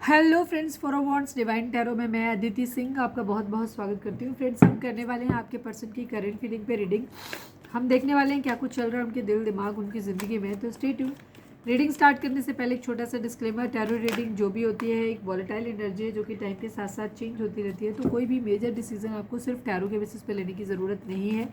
Hello friends, for wants divine tarot में मैं अदिति सिंह आपका बहुत बहुत स्वागत करती हूँ। फ्रेंड्स, हम करने वाले हैं आपके पर्सन की करेंट फीलिंग पे रीडिंग। हम देखने वाले हैं क्या कुछ चल रहा है उनके दिल दिमाग उनकी ज़िंदगी में। तो स्टे ट्यून। रीडिंग स्टार्ट करने से पहले एक छोटा सा डिस्क्लेमर, टैरो रीडिंग जो भी होती है एक वॉलेटाइल एनर्जी है जो कि टाइम के साथ साथ चेंज होती रहती है। तो कोई भी मेजर डिसीजन आपको सिर्फ टैरो के बेसिस पे लेने की ज़रूरत नहीं है।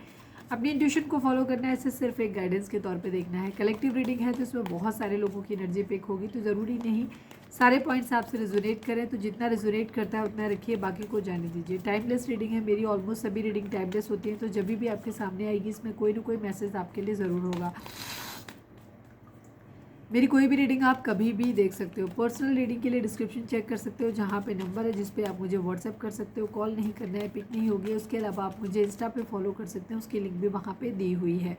अपनी इंट्यूशन को फॉलो करना है, इसे सिर्फ एक गाइडेंस के तौर पे देखना है। कलेक्टिव रीडिंग है तो इसमें बहुत सारे लोगों की एनर्जी पिक होगी, तो ज़रूरी नहीं सारे पॉइंट्स आपसे रेजोनेट करें। तो जितना रेजोनेट करता है उतना रखिए, बाकी को जाने दीजिए। टाइमलेस रीडिंग है, मेरी ऑलमोस्ट सभी रीडिंग टाइमलेस होती हैं। तो जब भी आपके सामने आएगी इसमें कोई ना कोई मैसेज आपके लिए ज़रूर होगा। मेरी कोई भी रीडिंग आप कभी भी देख सकते हो। पर्सनल रीडिंग के लिए डिस्क्रिप्शन चेक कर सकते हो, जहाँ पे नंबर है जिस पे आप मुझे व्हाट्सएप कर सकते हो। कॉल नहीं करना है, पिक नहीं होगी। उसके अलावा आप मुझे इंस्टा पे फॉलो कर सकते हैं, उसकी लिंक भी वहाँ पे दी हुई है।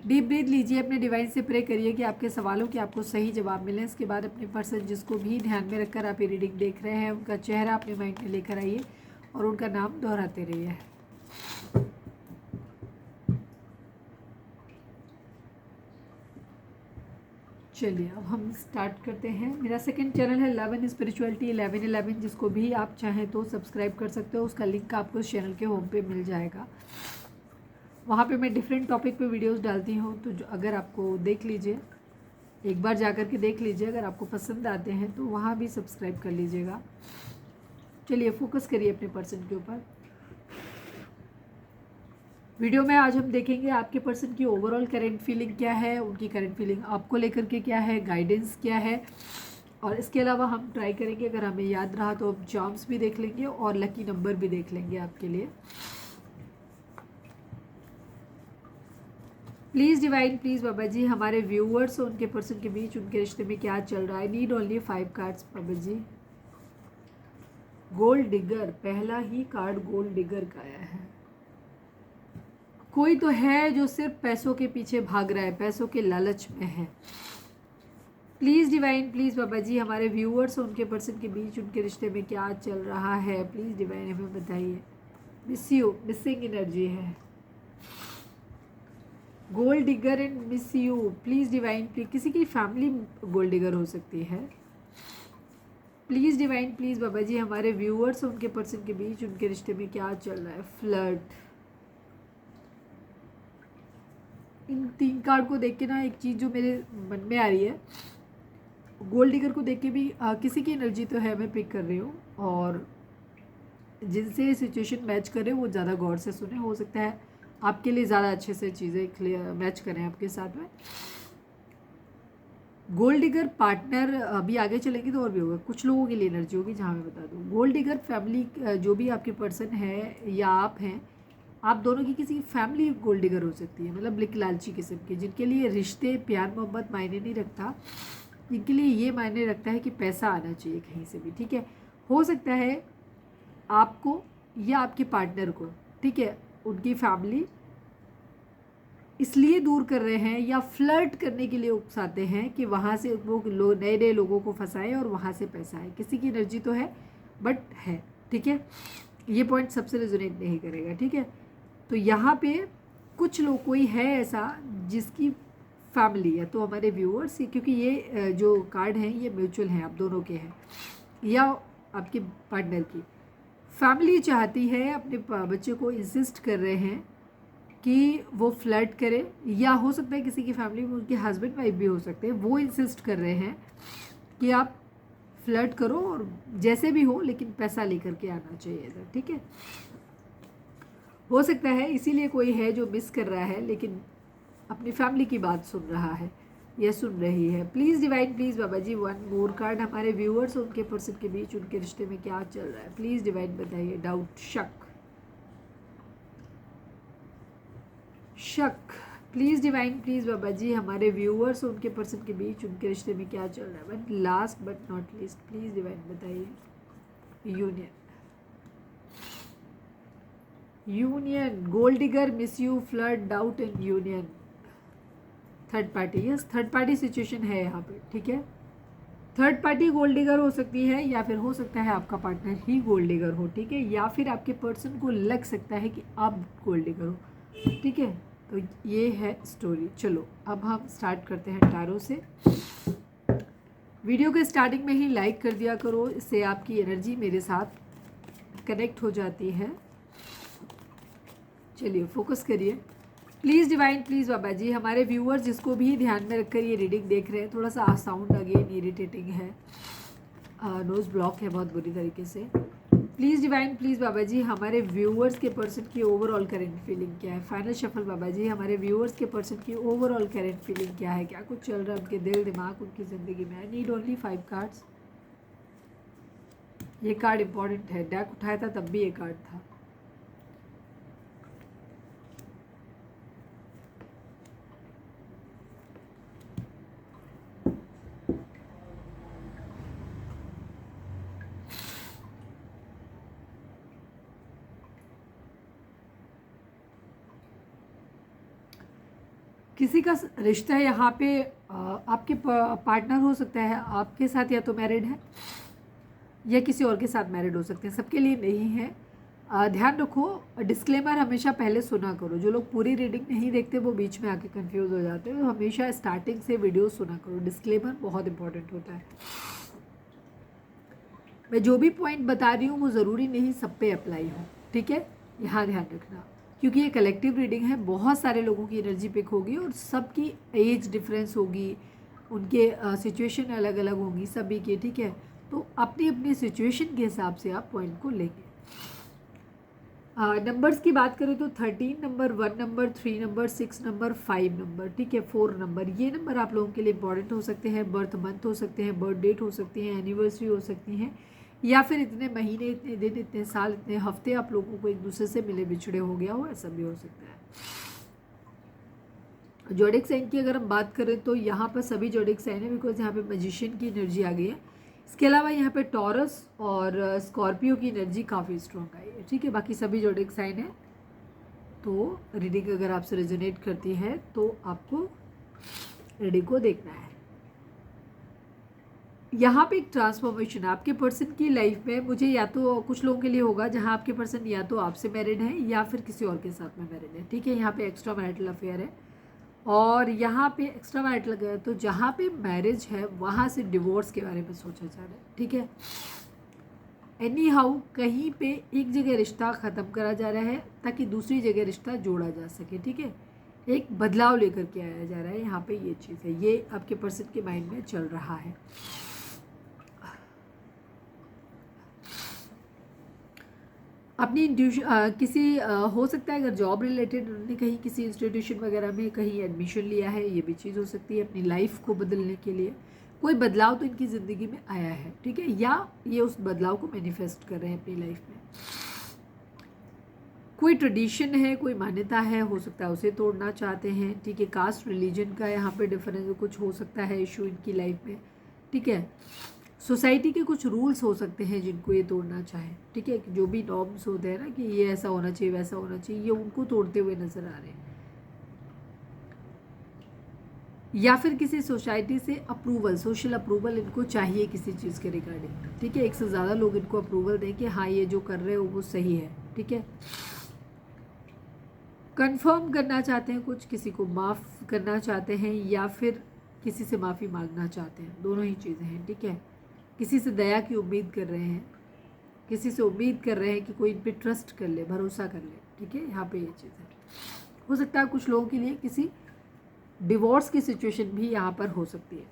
डीप ब्रीथ लीजिए, अपने डिवाइन से प्रे करिए कि आपके सवालों के आपको सही जवाब मिलें। इसके बाद अपने पर्सन जिसको भी ध्यान में रखकर आप ये रीडिंग देख रहे हैं उनका चेहरा अपने माइंड में लेकर आइए और उनका नाम दोहराते रहिए। चलिए अब हम स्टार्ट करते हैं। मेरा सेकंड चैनल है लव एंड स्पिरिचुअलिटी 1111, जिसको भी आप चाहें तो सब्सक्राइब कर सकते हो। उसका लिंक आपको इस चैनल के होम पे मिल जाएगा। वहाँ पे मैं डिफरेंट टॉपिक पे वीडियोस डालती हूँ, तो अगर आपको देख लीजिए, एक बार जा कर के देख लीजिए। अगर आपको पसंद आते हैं तो वहाँ भी सब्सक्राइब कर लीजिएगा। चलिए फोकस करिए अपने पर्सन के ऊपर। वीडियो में आज हम देखेंगे आपके पर्सन की ओवरऑल करंट फीलिंग क्या है, उनकी करंट फीलिंग आपको लेकर के क्या है, गाइडेंस क्या है। और इसके अलावा हम ट्राई करेंगे, अगर हमें याद रहा तो हम चार्म्स भी देख लेंगे और लकी नंबर भी देख लेंगे आपके लिए। प्लीज़ डिवाइन, प्लीज़ बाबा जी, हमारे व्यूअर्स और उनके पर्सन के बीच उनके रिश्ते में क्या चल रहा है। नीड ओनली 5 कार्ड्स बाबा जी। गोल्ड डिगर, पहला ही कार्ड गोल्ड डिगर का आया है। कोई तो है जो सिर्फ पैसों के पीछे भाग रहा है, पैसों के लालच में है। प्लीज़ डिवाइन, प्लीज़ बाबा जी, हमारे व्यूअर्स और उनके पर्सन के बीच उनके रिश्ते में क्या चल रहा है। प्लीज़ डिवाइन हमें बताइए। मिस यू, मिसिंग एनर्जी है। Gold digger and miss you. Please divine, please किसी की फैमिली गोल्ड डिगर हो सकती है। प्लीज़ डिवाइन, प्लीज़ बाबा जी, हमारे व्यूअर्स और उनके पर्सन के बीच उनके रिश्ते में क्या चल रहा है। फ्लर्ट। इन 3 कार्ड को देख के ना एक चीज़ जो मेरे मन में आ रही है, गोल्ड डिगर को देख के भी किसी की एनर्जी तो है, मैं पिक कर रही हूँ। और जिनसे सिचुएशन मैच करे वो ज़्यादा गौर से सुने। हो सकता है आपके लिए ज़्यादा अच्छे से चीज़ें क्लियर मैच करें आपके साथ में। गोल्ड डिगर पार्टनर, अभी आगे चलेंगे तो और भी होगा, कुछ लोगों के लिए एनर्जी होगी जहाँ मैं बता दूँ। गोल्ड डिगर फैमिली, जो भी आपके पर्सन है या आप हैं, आप दोनों की किसी फैमिली गोल्ड डिगर हो सकती है। मतलब लिक लालची किस्म की, जिनके लिए रिश्ते प्यार मोहब्बत मायने नहीं रखता, जिनके लिए ये मायने रखता है कि पैसा आना चाहिए कहीं से भी। ठीक है, हो सकता है आपको या आपके पार्टनर को, ठीक है, उनकी फैमिली इसलिए दूर कर रहे हैं या फ्लर्ट करने के लिए उकसाते हैं कि वहाँ से वो नए नए लोगों को फंसाएं और वहाँ से पैसा आए। किसी की एनर्जी तो है बट है, ठीक है। ये पॉइंट सबसे रेजोनेट नहीं करेगा, ठीक है। तो यहाँ पे कुछ लोग, कोई है ऐसा जिसकी फैमिली है, तो हमारे व्यूअर्स, क्योंकि ये जो कार्ड हैं ये म्यूचुअल हैं, आप दोनों के हैं या आपके पार्टनर की फैमिली चाहती है, अपने बच्चे को इंसिस्ट कर रहे हैं कि वो फ्लर्ट करे। या हो सकता है किसी की फैमिली में उनके हस्बैंड वाइफ भी हो सकते हैं, वो इंसिस्ट कर रहे हैं कि आप फ्लर्ट करो और जैसे भी हो लेकिन पैसा लेकर के आना चाहिए इधर, ठीक है। हो सकता है इसीलिए कोई है जो मिस कर रहा है लेकिन अपनी फैमिली की बात सुन रहा है या सुन रही है। Please divine, please Baba ji, 1 more card, हमारे व्यूअर्स और उनके पर्सन के बीच उनके रिश्ते में क्या चल रहा है। प्लीज़ डिवाइन बताइए। डाउट, शक, शक। प्लीज़ डिवाइन, प्लीज़ बाबा जी, हमारे व्यूअर्स और उनके पर्सन के बीच उनके रिश्ते में क्या चल रहा है। But last but not least, please divine बताइए। Union, union, gold digger, miss you, flirt, doubt and union. Third party, yes, third party situation है यहाँ पे, ठीक है। थर्ड पार्टी गोल्ड डिगर हो सकती है या फिर हो सकता है आपका पार्टनर ही गोल्ड डिगर हो, ठीक है। या फिर आपके पर्सन को लग सकता है कि आप गोल्ड डिगर हो, ठीक है। तो ये है स्टोरी। चलो अब हम स्टार्ट करते हैं टैरो से। वीडियो के स्टार्टिंग में ही लाइक कर दिया करो, इससे आपकी एनर्जी मेरे साथ कनेक्ट हो जाती है। चलिए फोकस करिए प्लीज़ डिवाइन, प्लीज़ बाबा जी। हमारे व्यूअर्स जिसको भी ध्यान में रखकर ये रीडिंग देख रहे हैं, थोड़ा सा साउंड अगेन इरिटेटिंग है, नोज ब्लॉक है बहुत बुरी तरीके से। प्लीज़ डिवाइन, प्लीज़ बाबा जी, हमारे व्यूअर्स के पर्सन की ओवरऑल करेंट फीलिंग क्या है। फाइनल शफल बाबा जी, हमारे व्यूअर्स के पर्सन की ओवरऑल करेंट फीलिंग क्या है, क्या कुछ चल रहा है उनके दिल दिमाग उनकी ज़िंदगी में। आई नीड ओनली 5 कार्ड्स। ये कार्ड इंपॉर्टेंट है, डेक उठाया था तब भी ये कार्ड था। किसी का रिश्ता है यहाँ पे, आपके पार्टनर हो सकता है आपके साथ, या तो मैरिड है या किसी और के साथ मैरिड हो सकते हैं, सबके लिए नहीं है। ध्यान रखो, डिस्क्लेमर हमेशा पहले सुना करो। जो लोग पूरी रीडिंग नहीं देखते वो बीच में आके कंफ्यूज हो जाते हैं, तो हमेशा स्टार्टिंग से वीडियो सुना करो। डिस्क्लेमर बहुत इंपॉर्टेंट होता है। मैं जो भी पॉइंट बता रही हूँ वो ज़रूरी नहीं सब पे अप्लाई हो, ठीक है, यहाँ ध्यान रखना। क्योंकि ये कलेक्टिव रीडिंग है, बहुत सारे लोगों की एनर्जी पिक होगी और सबकी एज डिफरेंस होगी, उनके सिचुएशन अलग अलग होंगी सभी की, ठीक है। तो अपनी अपनी सिचुएशन के हिसाब से आप पॉइंट को लेंगे। नंबर्स की बात करें तो 13 number, 1 number, 3 number, 6 number, 5 number, ठीक है, 4 नंबर, ये नंबर आप लोगों के लिए इंपॉर्टेंट हो सकते हैं। बर्थ मंथ हो सकते हैं, बर्थ डेट हो सकती है, एनिवर्सरी हो सकती हैं, या फिर इतने महीने, इतने दिन, इतने साल, इतने हफ्ते आप लोगों को एक दूसरे से मिले बिछड़े हो गया हो, ऐसा भी हो सकता है। जोडिक साइन की अगर हम बात करें तो यहाँ पर सभी जोडिक साइन है, बिकॉज यहाँ पे मैजिशियन की एनर्जी आ गई है। इसके अलावा यहाँ पे टॉरस और स्कॉर्पियो की एनर्जी काफ़ी स्ट्रॉन्ग आई है, ठीक है। बाकी सभी जोडिक साइन है। तो रीडिंग अगर आपसे रेजोनेट करती है तो आपको रीडिंग को देखना है। यहाँ पे एक ट्रांसफॉर्मेशन आपके पर्सन की लाइफ में, मुझे या तो कुछ लोगों के लिए होगा जहाँ आपके पर्सन या तो आपसे मैरिड है या फिर किसी और के साथ में मैरिड है, ठीक है। यहाँ पे एक्स्ट्रा मैरिटल अफेयर है, और यहाँ पे एक्स्ट्रा मैरिटल अफेयर, तो जहाँ पे मैरिज है वहाँ से डिवोर्स के बारे में सोचा जा रहा है, ठीक है। एनी हाउ कहीं पे एक जगह रिश्ता ख़त्म करा जा रहा है ताकि दूसरी जगह रिश्ता जोड़ा जा सके, ठीक है। एक बदलाव लेकर के आया जा रहा है, यहाँ पे ये चीज़ है, ये आपके पर्सन के माइंड में चल रहा है। अपनी किसी हो सकता है अगर जॉब रिलेटेड उन्होंने कहीं किसी इंस्टीट्यूशन वगैरह में कहीं एडमिशन लिया है, ये भी चीज़ हो सकती है। अपनी लाइफ को बदलने के लिए कोई बदलाव तो इनकी ज़िंदगी में आया है, ठीक है, या ये उस बदलाव को मैनिफेस्ट कर रहे हैं अपनी लाइफ में। कोई ट्रेडिशन है, कोई मान्यता है, हो सकता है उसे तोड़ना चाहते हैं, ठीक है। कास्ट रिलीजन का यहाँ पे डिफरेंस कुछ हो सकता है इशू इनकी लाइफ में, ठीक है। सोसाइटी के कुछ रूल्स हो सकते हैं जिनको ये तोड़ना चाहे, ठीक है। जो भी नॉर्म्स होते हैं ना कि ये ऐसा होना चाहिए वैसा होना चाहिए, ये उनको तोड़ते हुए नजर आ रहे हैं। या फिर किसी सोसाइटी से अप्रूवल, सोशल अप्रूवल इनको चाहिए किसी चीज़ के रिगार्डिंग, ठीक है। एक से ज़्यादा लोग इनको अप्रूवल दें कि हाँ ये जो कर रहे हो वो सही है, ठीक है। कंफर्म करना चाहते हैं कुछ, किसी को माफ़ करना चाहते हैं, या फिर किसी से माफ़ी मांगना चाहते हैं, दोनों ही चीज़ें हैं, ठीक है। किसी से दया की उम्मीद कर रहे हैं, किसी से उम्मीद कर रहे हैं कि कोई इन पे ट्रस्ट कर ले, भरोसा कर ले, ठीक है। यहाँ पे ये चीज़ है। हो सकता है कुछ लोगों के लिए किसी डिवोर्स की सिचुएशन भी यहाँ पर हो सकती है।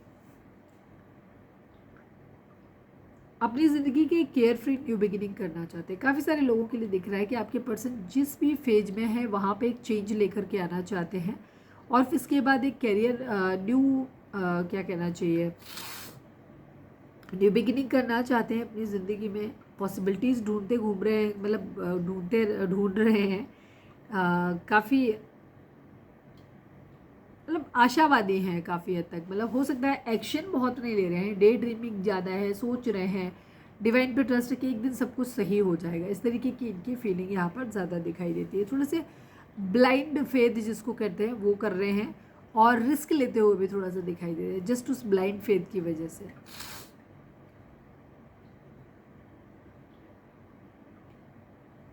अपनी ज़िंदगी की केयर फ्री न्यू बिगिनिंग करना चाहते हैं। काफ़ी सारे लोगों के लिए दिख रहा है कि आपके पर्सन जिस भी फेज में है वहाँ पे एक चेंज लेकर के आना चाहते हैं, और फिर इसके बाद एक कैरियर न्यू क्या कहना चाहिए, न्यू बिगिनिंग करना चाहते हैं अपनी ज़िंदगी में। पॉसिबिलिटीज़ ढूंढते घूम रहे हैं, मतलब ढूंढ रहे हैं, काफ़ी मतलब आशावादी हैं काफ़ी हद तक। मतलब हो सकता है एक्शन बहुत नहीं ले रहे हैं, डे ड्रीमिंग ज़्यादा है, सोच रहे हैं, डिवाइन पे ट्रस्ट कि एक दिन सब कुछ सही हो जाएगा, इस तरीके की इनकी फीलिंग यहाँ पर ज़्यादा दिखाई देती है। थोड़े से ब्लाइंड फेथ जिसको कहते हैं वो कर रहे हैं, और रिस्क लेते हुए भी थोड़ा सा दिखाई दे रहे हैं, जस्ट उस ब्लाइंड फेथ की वजह से।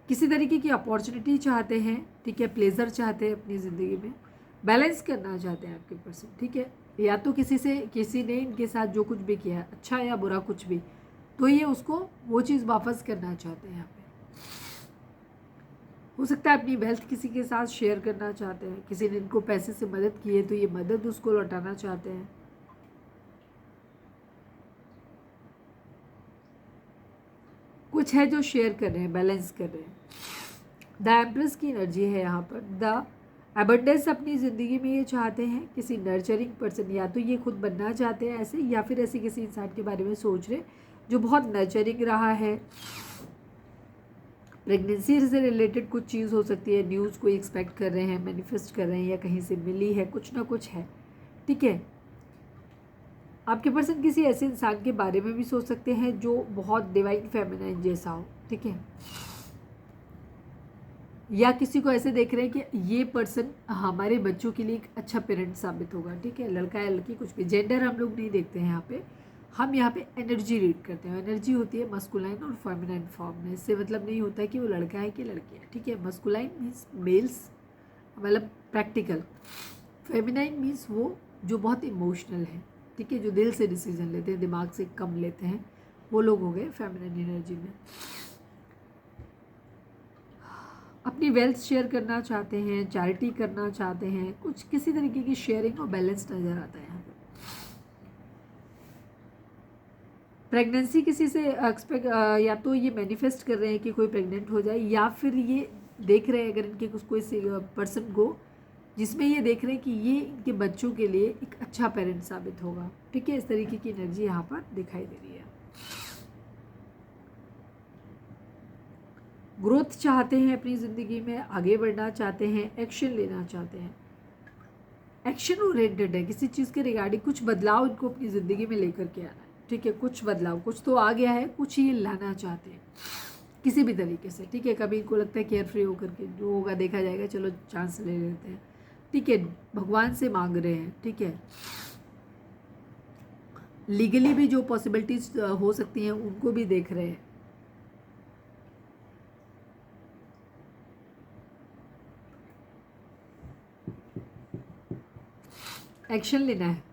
किसी तरीके की अपॉर्चुनिटी चाहते हैं, ठीक है, प्लेजर चाहते हैं अपनी ज़िंदगी में, बैलेंस करना चाहते हैं आपके पर्सन, ठीक है। या तो किसी ने इनके साथ जो कुछ भी किया अच्छा या बुरा कुछ भी, तो ये उसको वो चीज़ वापस करना चाहते हैं यहाँ पे। हो सकता है अपनी वेल्थ किसी के साथ शेयर करना चाहते हैं, किसी ने इनको पैसे से मदद की है तो ये मदद उसको लौटाना चाहते हैं। कुछ है जो शेयर कर रहे हैं, बैलेंस कर रहे हैं। द एम्प्रेस की एनर्जी है यहाँ पर। द अबंडेंस अपनी ज़िंदगी में ये चाहते हैं, किसी नर्चरिंग पर्सन, या तो ये खुद बनना चाहते हैं ऐसे, या फिर ऐसे किसी इंसान के बारे में सोच रहे जो बहुत नर्चरिंग रहा है। प्रेगनेंसी से रिलेटेड कुछ चीज़ हो सकती है, न्यूज़ को एक्सपेक्ट कर रहे हैं, मैनिफेस्ट कर रहे हैं, या कहीं से मिली है, कुछ ना कुछ है, ठीक है। आपके पर्सन किसी ऐसे इंसान के बारे में भी सोच सकते हैं जो बहुत डिवाइन फेमिनाइन जैसा हो, ठीक है। या किसी को ऐसे देख रहे हैं कि ये पर्सन हमारे बच्चों के लिए एक अच्छा पेरेंट साबित होगा, ठीक है। लड़का या लड़की कुछ भी, जेंडर हम लोग नहीं देखते हैं यहाँ पे, हम यहाँ पे एनर्जी रीड करते हैं। एनर्जी होती है मस्कुलाइन और फेमिनाइन फॉर्म में। इससे मतलब नहीं होता है कि वो लड़का है कि लड़की है, ठीक है। मस्कुलाइन मीन्स मेल्स, मतलब प्रैक्टिकल। फेमिनाइन मीन्स वो जो बहुत इमोशनल है, ठीक है, जो दिल से डिसीजन लेते हैं, दिमाग से कम लेते हैं, वो लोग हो गए फेमिनाइन एनर्जी में। अपनी वेल्थ शेयर करना चाहते हैं, चैरिटी करना चाहते हैं, कुछ किसी तरीके की शेयरिंग और बैलेंस नज़र आता है यहाँ पे। प्रेगनेंसी किसी से एक्सपेक्ट, या तो ये मैनिफेस्ट कर रहे हैं कि कोई प्रेग्नेंट हो जाए, या फिर ये देख रहे हैं अगर इनके कुछ कोई पर्सन को जिसमें ये देख रहे हैं कि ये इनके बच्चों के लिए एक अच्छा पेरेंट साबित होगा, ठीक है। इस तरीके की एनर्जी यहाँ पर दिखाई दे रही है। ग्रोथ चाहते हैं अपनी ज़िंदगी में, आगे बढ़ना चाहते हैं, एक्शन लेना चाहते हैं, एक्शन ओरिएंटेड है, किसी चीज़ के रिगार्डिंग कुछ बदलाव इनको अपनी ज़िंदगी में लेकर के आना है, ठीक है। कुछ बदलाव, कुछ तो आ गया है, कुछ ये लाना चाहते हैं किसी भी तरीके से, ठीक है। कभी इनको लगता है केयर फ्री होकर के जो होगा देखा जाएगा, चलो चांस ले लेते हैं, ठीक है। भगवान से मांग रहे हैं, ठीक है। लीगली भी जो पॉसिबिलिटीज हो सकती हैं उनको भी देख रहे हैं। एक्शन लेना है,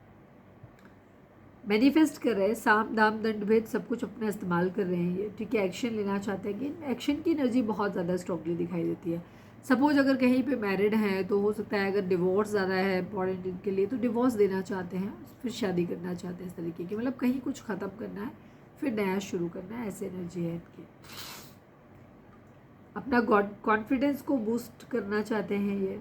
मैनिफेस्ट कर रहे हैं, साम दाम दंड भेद सब कुछ अपना इस्तेमाल कर रहे हैं ये, ठीक है। एक्शन लेना चाहते हैं कि एक्शन की एनर्जी बहुत ज़्यादा स्ट्रांगली दिखाई देती है। सपोज अगर कहीं पे मैरिड हैं तो हो सकता है अगर डिवोर्स ज़्यादा है इंपॉर्टेंट इनके लिए तो डिवोर्स देना चाहते हैं, फिर शादी करना चाहते हैं, इस तरीके की, मतलब कहीं कुछ ख़त्म करना है फिर नया शुरू करना है, ऐसी एनर्जी है इनकी। अपना कॉन्फिडेंस को बूस्ट करना चाहते हैं ये।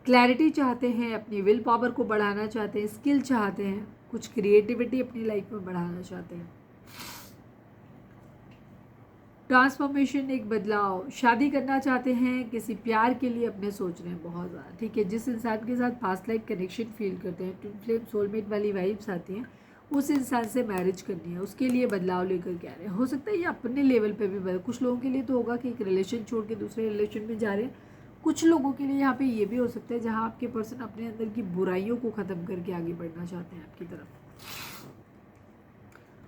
क्लैरिटी चाहते हैं, अपनी विल पावर को बढ़ाना चाहते हैं, स्किल चाहते हैं, कुछ क्रिएटिविटी अपनी लाइफ में बढ़ाना चाहते हैं। ट्रांसफॉर्मेशन, एक बदलाव, शादी करना चाहते हैं, किसी प्यार के लिए अपने सोच रहे हैं बहुत ज़्यादा, ठीक है। जिस इंसान के साथ पास्ट लाइफ कनेक्शन फील करते हैं, ट्विन फ्लेम सोलमेट वाली वाइब्स आती हैं, उस इंसान से मैरिज करनी है, उसके लिए बदलाव लेकर के आ रहे हैं। हो सकता है ये अपने लेवल पे भी कुछ लोगों के लिए तो होगा कि एक रिलेशन छोड़ के दूसरे रिलेशन में जा रहे हैं। कुछ लोगों के लिए यहाँ पे ये भी हो सकता है जहाँ आपके पर्सन अपने अंदर की बुराइयों को ख़त्म करके आगे बढ़ना चाहते हैं आपकी तरफ।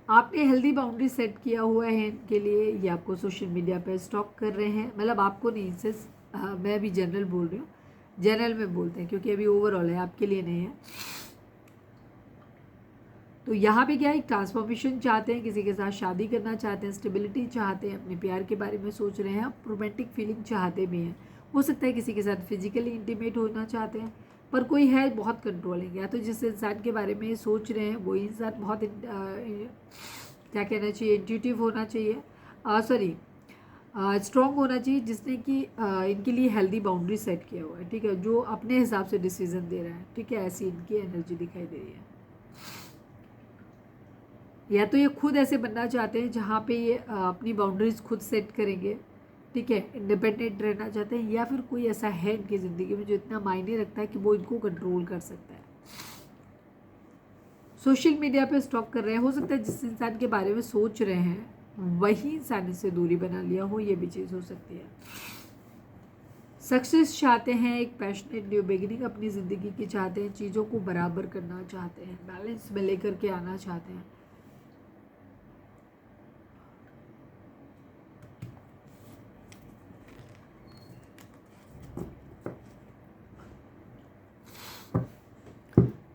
आपने हेल्दी बाउंड्री सेट किया हुआ है इनके लिए, ये आपको सोशल मीडिया पे स्टॉक कर रहे हैं, मतलब आपको नहीं, सिर्फ मैं भी जनरल बोल रही हूँ, जनरल में बोलते हैं क्योंकि अभी ओवरऑल है, आपके लिए नहीं है। तो यहाँ पे क्या है, एक ट्रांसफॉर्मेशन चाहते हैं, किसी के साथ शादी करना चाहते हैं, स्टेबिलिटी चाहते हैं, अपने प्यार के बारे में सोच रहे हैं, रोमांटिक फीलिंग चाहते भी हैं। हो सकता है किसी के साथ फिजिकली इंटीमेट होना चाहते हैं, पर कोई है बहुत कंट्रोलिंग, या तो जिस इंसान के बारे में सोच रहे हैं वो इंसान बहुत क्या कहना चाहिए, इंट्यूटिव होना चाहिए, सॉरी स्ट्रॉन्ग होना चाहिए, जिसने कि इनके लिए हेल्दी बाउंड्री सेट किया हुआ है, ठीक है, जो अपने हिसाब से डिसीजन दे रहा है, ठीक है। ऐसी इनकी एनर्जी दिखाई दे रही है। या तो ये खुद ऐसे बनना चाहते हैं जहाँ पे ये अपनी बाउंड्रीज खुद सेट करेंगे, ठीक है, इंडिपेंडेंट रहना चाहते हैं, या फिर कोई ऐसा है इनकी ज़िंदगी में जो इतना मायने रखता है कि वो इनको कंट्रोल कर सकता है। सोशल मीडिया पे स्टॉक कर रहे हैं, हो सकता है जिस इंसान के बारे में सोच रहे हैं वही इंसान से दूरी बना लिया हो, ये भी चीज़ हो सकती है। सक्सेस चाहते हैं, एक पैशनेट न्यू बिगिनिंग अपनी ज़िंदगी की चाहते हैं, चीज़ों को बराबर करना चाहते हैं, बैलेंस में लेकर के आना चाहते हैं।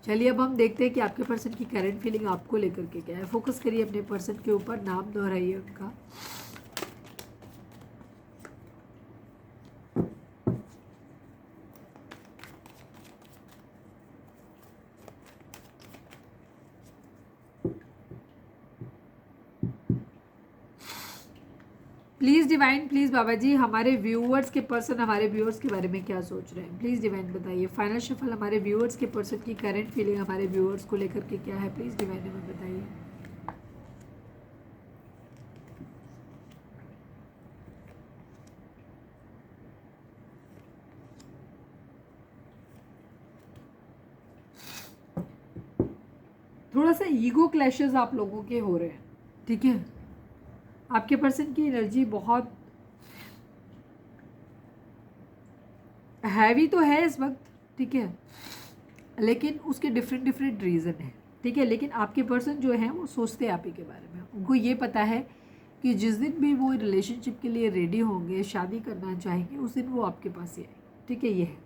चलिए अब हम देखते हैं कि आपके पर्सन की करंट फीलिंग आपको लेकर के क्या है। फोकस करिए अपने पर्सन के ऊपर, नाम दोहराइए उनका। प्लीज़ डिवाइन, प्लीज़ बाबा जी, हमारे व्यूअर्स के पर्सन हमारे व्यूअर्स के बारे में क्या सोच रहे हैं, प्लीज़ डिवाइन बताइए। फाइनल शफल हमारे व्यूअर्स के पर्सन की करंट फीलिंग हमारे व्यूअर्स को लेकर के क्या है, प्लीज़ डिवाइन हमें बताइए। थोड़ा सा ईगो क्लैशेस आप लोगों के हो रहे हैं, ठीक है। आपके पर्सन की एनर्जी बहुत हैवी तो है इस वक्त, ठीक है, लेकिन उसके डिफरेंट डिफरेंट रीज़न है, ठीक है। लेकिन आपके पर्सन जो हैं वो सोचते हैं आप ही के बारे में। उनको ये पता है कि जिस दिन भी वो रिलेशनशिप के लिए रेडी होंगे, शादी करना चाहेंगे, उस दिन वो आपके पास ही आएंगे, ठीक है। ये है,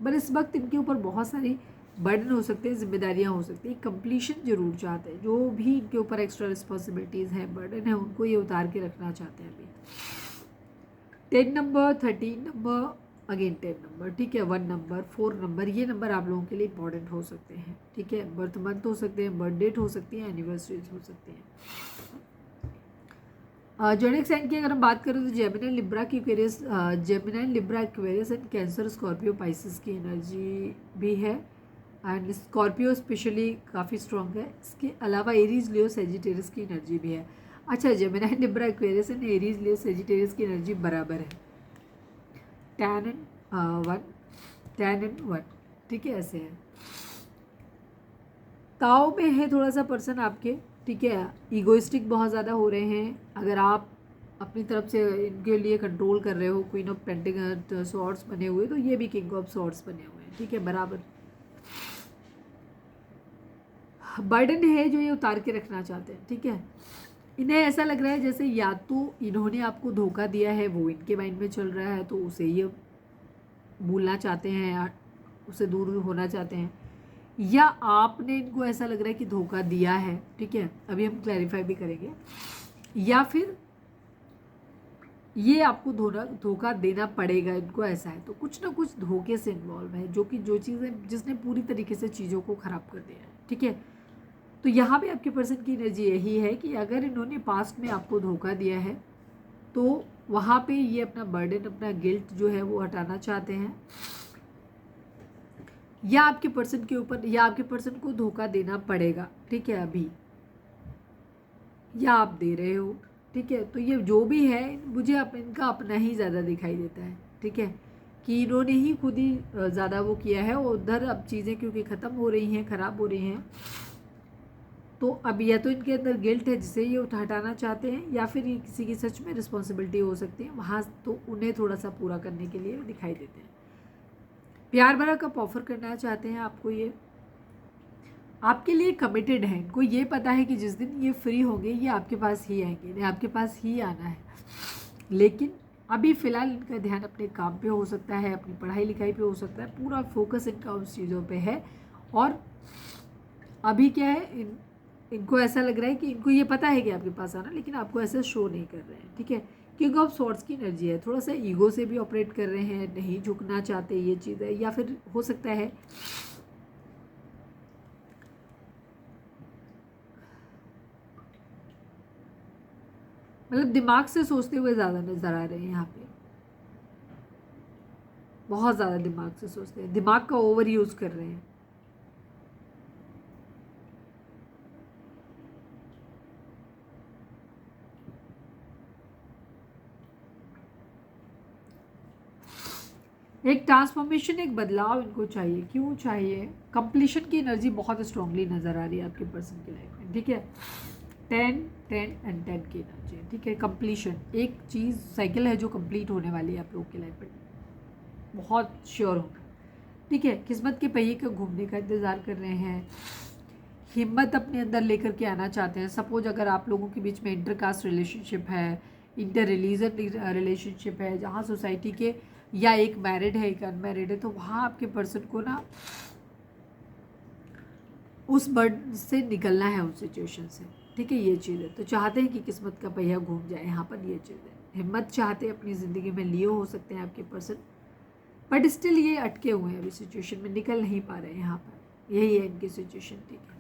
पर इस वक्त इनके ऊपर बहुत सारी बर्डन हो सकते हैं, जिम्मेदारियां हो सकती हैं, कंप्लीशन जरूर चाहते हैं। जो भी इनके ऊपर एक्स्ट्रा रिस्पॉन्सिबिलिटीज़ हैं, बर्डन है, उनको ये उतार के रखना चाहते हैं अभी। 10 नंबर, 13 नंबर, अगेन 10 नंबर, ठीक है, 1 नंबर, 4 नंबर, ये नंबर आप लोगों के लिए इंपॉर्टेंट हो सकते हैं, ठीक है। बर्थ मंथ हो सकते हैं, बर्थ डेट हो सकती है, एनिवर्सरीज हो सकती हैं। जोडिक साइन की अगर हम बात करें तो जेमिनी, लिब्रा की Aquarius, Gemini, Libra, Aquarius and cancer, Scorpio, Pisces की एनर्जी भी है। एंड स्कॉर्पियो स्पेशली काफ़ी स्ट्रॉन्ग है। इसके अलावा एरीज, लियो, सेजिटेरियस की एनर्जी भी है। अच्छा, Gemini, Libra, Aquarius and Aries, Leo, Sagittarius की एनर्जी बराबर है, 10 एंड 1, 10 एंड 1, ठीक है, ऐसे है। ताओ में है थोड़ा सा पर्सन आपके, ठीक है, ईगोइस्टिक बहुत ज़्यादा हो रहे हैं। अगर आप अपनी तरफ से इनके लिए कंट्रोल कर रहे हो, क्वीन ऑफ पेंटिकल सॉर्ड्स बने हुए, तो ये भी किंग ऑफ सॉर्ड्स बने हुए हैं, ठीक है, बराबर। बर्डन है जो ये उतार के रखना चाहते हैं, ठीक है। इन्हें ऐसा लग रहा है जैसे या तो इन्होंने आपको धोखा दिया है, वो इनके माइंड में चल रहा है, तो उसे ये भूलना चाहते हैं या उससे दूर होना चाहते हैं, या आपने इनको ऐसा लग रहा है कि धोखा दिया है, ठीक है, अभी हम क्लैरिफाई भी करेंगे। या फिर ये आपको धोखा देना पड़ेगा, इनको ऐसा है। तो कुछ ना कुछ धोखे से इन्वॉल्व है, जो चीज़ें जिसने पूरी तरीके से चीज़ों को ख़राब कर दिया है, ठीक है। तो यहाँ पे आपके पर्सन की एनर्जी यही है कि अगर इन्होंने पास्ट में आपको धोखा दिया है तो वहाँ पे ये अपना बर्डन, अपना गिल्ट जो है वो हटाना चाहते हैं, या आपके पर्सन के ऊपर, या आपके पर्सन को धोखा देना पड़ेगा, ठीक है, अभी, या आप दे रहे हो, ठीक है। तो ये जो भी है, मुझे इनका अपना ही ज़्यादा दिखाई देता है, ठीक है, कि इन्होंने ही खुद ही ज़्यादा वो किया है। और उधर अब चीज़ें क्योंकि ख़त्म हो रही हैं, ख़राब हो रही हैं, तो अब या तो इनके अंदर गिल्ट है जिसे ये हटाना चाहते हैं, या फिर ये किसी की सच में रिस्पॉन्सिबिलिटी हो सकती है वहाँ, तो उन्हें थोड़ा सा पूरा करने के लिए दिखाई देते हैं। प्यार भरा कप ऑफर करना चाहते हैं आपको, ये आपके लिए कमिटेड है। इनको ये पता है कि जिस दिन ये फ्री होंगे ये आपके पास ही आएंगे, इन्हें आपके पास ही आना है। लेकिन अभी फ़िलहाल इनका ध्यान अपने काम पे हो सकता है, अपनी पढ़ाई लिखाई पे हो सकता है, पूरा फोकस इनका उस चीज़ों पे है। और अभी क्या है, इनको ऐसा लग रहा है कि इनको ये पता है कि आपके पास आना, लेकिन आपको ऐसा शो नहीं कर रहे हैं, ठीक है। किंग ऑफ सॉर्ड्स की एनर्जी है, थोड़ा सा ईगो से भी ऑपरेट कर रहे हैं, नहीं झुकना चाहते, ये चीज़ है। या फिर हो सकता है मतलब दिमाग से सोचते हुए ज़्यादा नज़र आ रहे हैं यहाँ पे, बहुत ज़्यादा दिमाग से सोचते हैं, दिमाग का ओवर यूज़ कर रहे हैं। एक ट्रांसफॉर्मेशन, एक बदलाव इनको चाहिए। क्यों चाहिए? कंप्लीशन की एनर्जी बहुत स्ट्रांगली नज़र आ रही है आपके पर्सन की लाइफ में, ठीक है। 10, 10 एंड 10 की एनर्जी, ठीक है। कंप्लीशन, एक चीज़ साइकिल है जो कंप्लीट होने वाली है आप लोगों की लाइफ में, बहुत श्योर हो, ठीक है। किस्मत के पहिए का घूमने का इंतज़ार कर रहे हैं, हिम्मत अपने अंदर लेकर के आना चाहते हैं। सपोज अगर आप लोगों के बीच में इंटरकास्ट रिलेशनशिप है, इंटर रिलीजन रिलेशनशिप है, जहाँ सोसाइटी के, या एक मैरिड है एक अनमैरिड है, तो वहाँ आपके पर्सन को ना उस बर्डन से निकलना है, उस सिचुएशन से, ठीक है, ये चीज़ है। तो चाहते हैं कि किस्मत का पहिया घूम जाए, यहाँ पर ये चीज़ है। हिम्मत चाहते हैं अपनी ज़िंदगी में, लियो हो सकते हैं आपके पर्सन, बट स्टिल ये अटके हुए हैं अभी सिचुएशन में, निकल नहीं पा रहे हैं यहाँ पर, यही है इनकी सिचुएशन, ठीक है।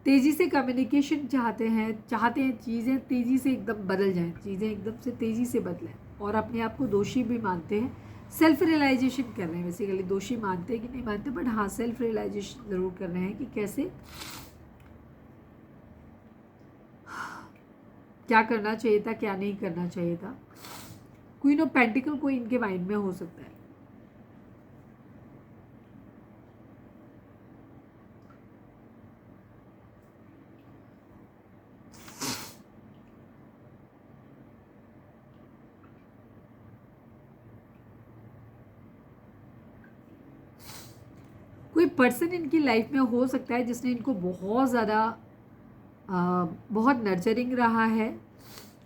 तेज़ी से कम्युनिकेशन चाहते हैं चीज़ें तेज़ी से एकदम बदल जाएं, चीज़ें एकदम से तेज़ी से बदलें, और अपने आप को दोषी भी मानते हैं, सेल्फ रियलाइजेशन कर रहे हैं। बेसिकली दोषी मानते हैं कि नहीं मानते, बट हाँ सेल्फ रियलाइजेशन ज़रूर कर रहे हैं कि कैसे क्या करना चाहिए था, क्या नहीं करना चाहिए था। क्वीन ऑफ पेंटिकल कोई इनके माइंड में हो सकता है। कोई पर्सन इनकी लाइफ में हो सकता है जिसने इनको बहुत ज़्यादा बहुत नर्चरिंग रहा है।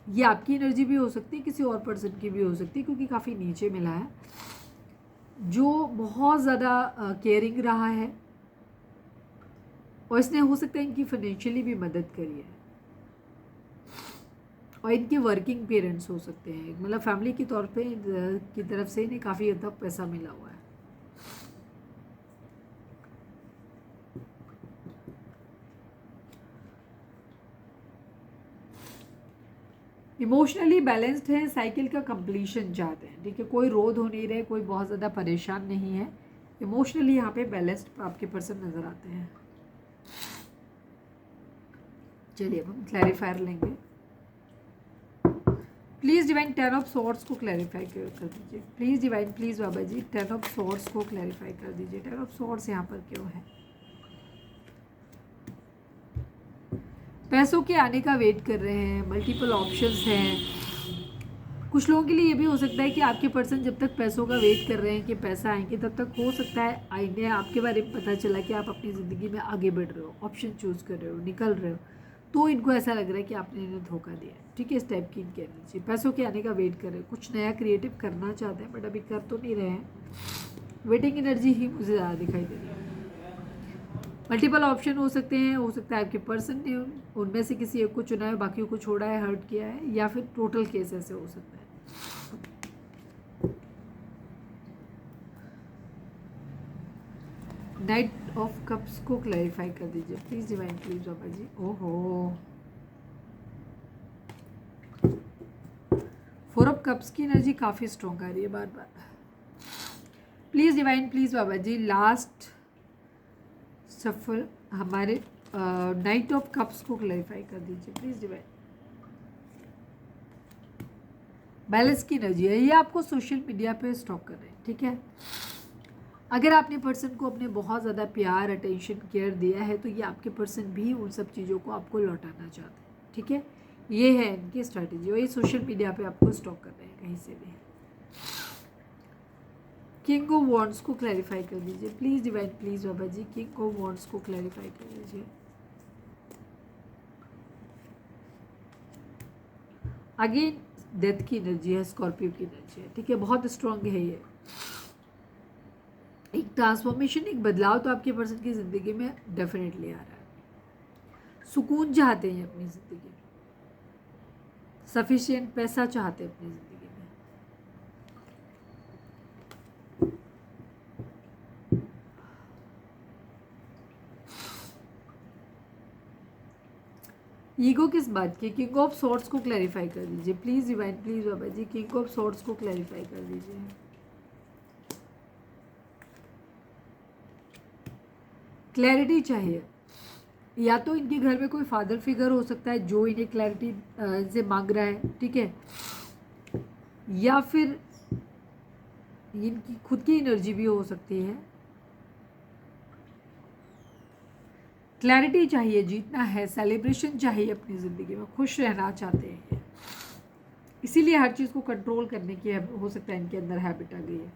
ये आपकी एनर्जी भी हो सकती है, किसी और पर्सन की भी हो सकती है, क्योंकि काफ़ी नीचे मिला है, जो बहुत ज़्यादा केयरिंग रहा है, और इसने हो सकता है इनकी फाइनेंशियली भी मदद करी है, और इनके वर्किंग पेरेंट्स हो सकते हैं, मतलब फैमिली के तौर पे की तरफ से इन्हें काफ़ी हद तक पैसा मिला हुआ है। इमोशनली बैलेंस्ड है, साइकिल का कंप्लीशन चाहते हैं, ठीक है, कोई रोध हो नहीं रहे, कोई बहुत ज़्यादा परेशान नहीं है, इमोशनली यहाँ पे बैलेंस्ड आपके पर्सन नज़र आते हैं। चलिए अब हम क्लैरिफायर लेंगे। प्लीज़ डिवाइन 10 ऑफ सॉर्ड्स को क्लैरिफाई कर दीजिए, please divine, please Baba ji 10 of swords को क्लैरिफाई कर दीजिए। 10 ऑफ सॉर्ड्स यहाँ पर क्यों है? पैसों के आने का वेट कर रहे हैं, मल्टीपल ऑप्शंस हैं। कुछ लोगों के लिए ये भी हो सकता है कि आपके पर्सन जब तक पैसों का वेट कर रहे हैं कि पैसा आएंगे, तब तक हो सकता है आईने आपके बारे में पता चला कि आप अपनी ज़िंदगी में आगे बढ़ रहे हो, ऑप्शन चूज़ कर रहे हो, निकल रहे हो, तो इनको ऐसा लग रहा है कि आपने इन्हें धोखा दिया है, ठीक है। इस टाइप की इनकी एनर्जी, पैसों के आने का वेट कर रहे हैं, कुछ नया क्रिएटिव करना चाहते हैं, बट अभी कर तो नहीं रहे हैं। वेटिंग एनर्जी ही मुझे ज़्यादा दिखाई दे रही है। मल्टीपल ऑप्शन हो सकते हैं, हो सकता है आपके पर्सन ने उनमें से किसी एक को चुना है, बाकियों को छोड़ा है, हर्ट किया है, या फिर टोटल केस ऐसे हो सकता है। नाइट ऑफ कप्स को क्लैरिफाई कर दीजिए प्लीज डिवाइन, प्लीज बाबा जी। ओहो, 4 ऑफ कप्स की एनर्जी काफ़ी स्ट्रॉन्ग आ रही है बार बार। प्लीज डिवाइन, प्लीज बाबा जी लास्ट सफल हमारे नाइट ऑफ कप्स को क्लैरिफाई कर दीजिए प्लीज डिवाइन। बैलेंस की एनर्जी है, ये आपको सोशल मीडिया पे स्टॉक कर रहे हैं, ठीक है। अगर आपने पर्सन को अपने बहुत ज़्यादा प्यार, अटेंशन, केयर दिया है, तो ये आपके पर्सन भी उन सब चीज़ों को आपको लौटाना चाहते हैं, ठीक है। ये है इनकी स्ट्रैटेजी, और ये सोशल मीडिया पे आपको स्टॉक कर रहे हैं कहीं से भी। किंग ऑफ वॉन्ड्स को क्लैरिफाई कर दीजिए please divine, please Baba ji king of wands को क्लैरिफाई कर दीजिए। अगेन डेथ की एनर्जी है, स्कॉर्पियो की एनर्जी है, ठीक है, बहुत स्ट्रांग है ये। एक ट्रांसफॉर्मेशन, एक बदलाव तो आपके पर्सन की ज़िंदगी में डेफिनेटली आ रहा है। सुकून चाहते हैं अपनी ज़िंदगी में, सफिशिएंट पैसा चाहते हैं अपनी ज़िंदगी में। ईगो किस बात की? किंग ऑफ सॉर्ड्स को क्लैरिफाई कर दीजिए please divine, please Baba ji king of swords को क्लैरिफाई कर दीजिए। क्लैरिटी चाहिए, या तो इनके घर में कोई फादर फिगर हो सकता है जो इन्हें क्लैरिटी से मांग रहा है, ठीक है, या फिर इनकी खुद की एनर्जी भी हो सकती है। क्लैरिटी चाहिए, जीतना है, सेलिब्रेशन चाहिए अपनी ज़िंदगी में, खुश रहना चाहते हैं ये, इसीलिए हर चीज़ को कंट्रोल करने की हो सकता है इनके अंदर हैबिट आ गई है।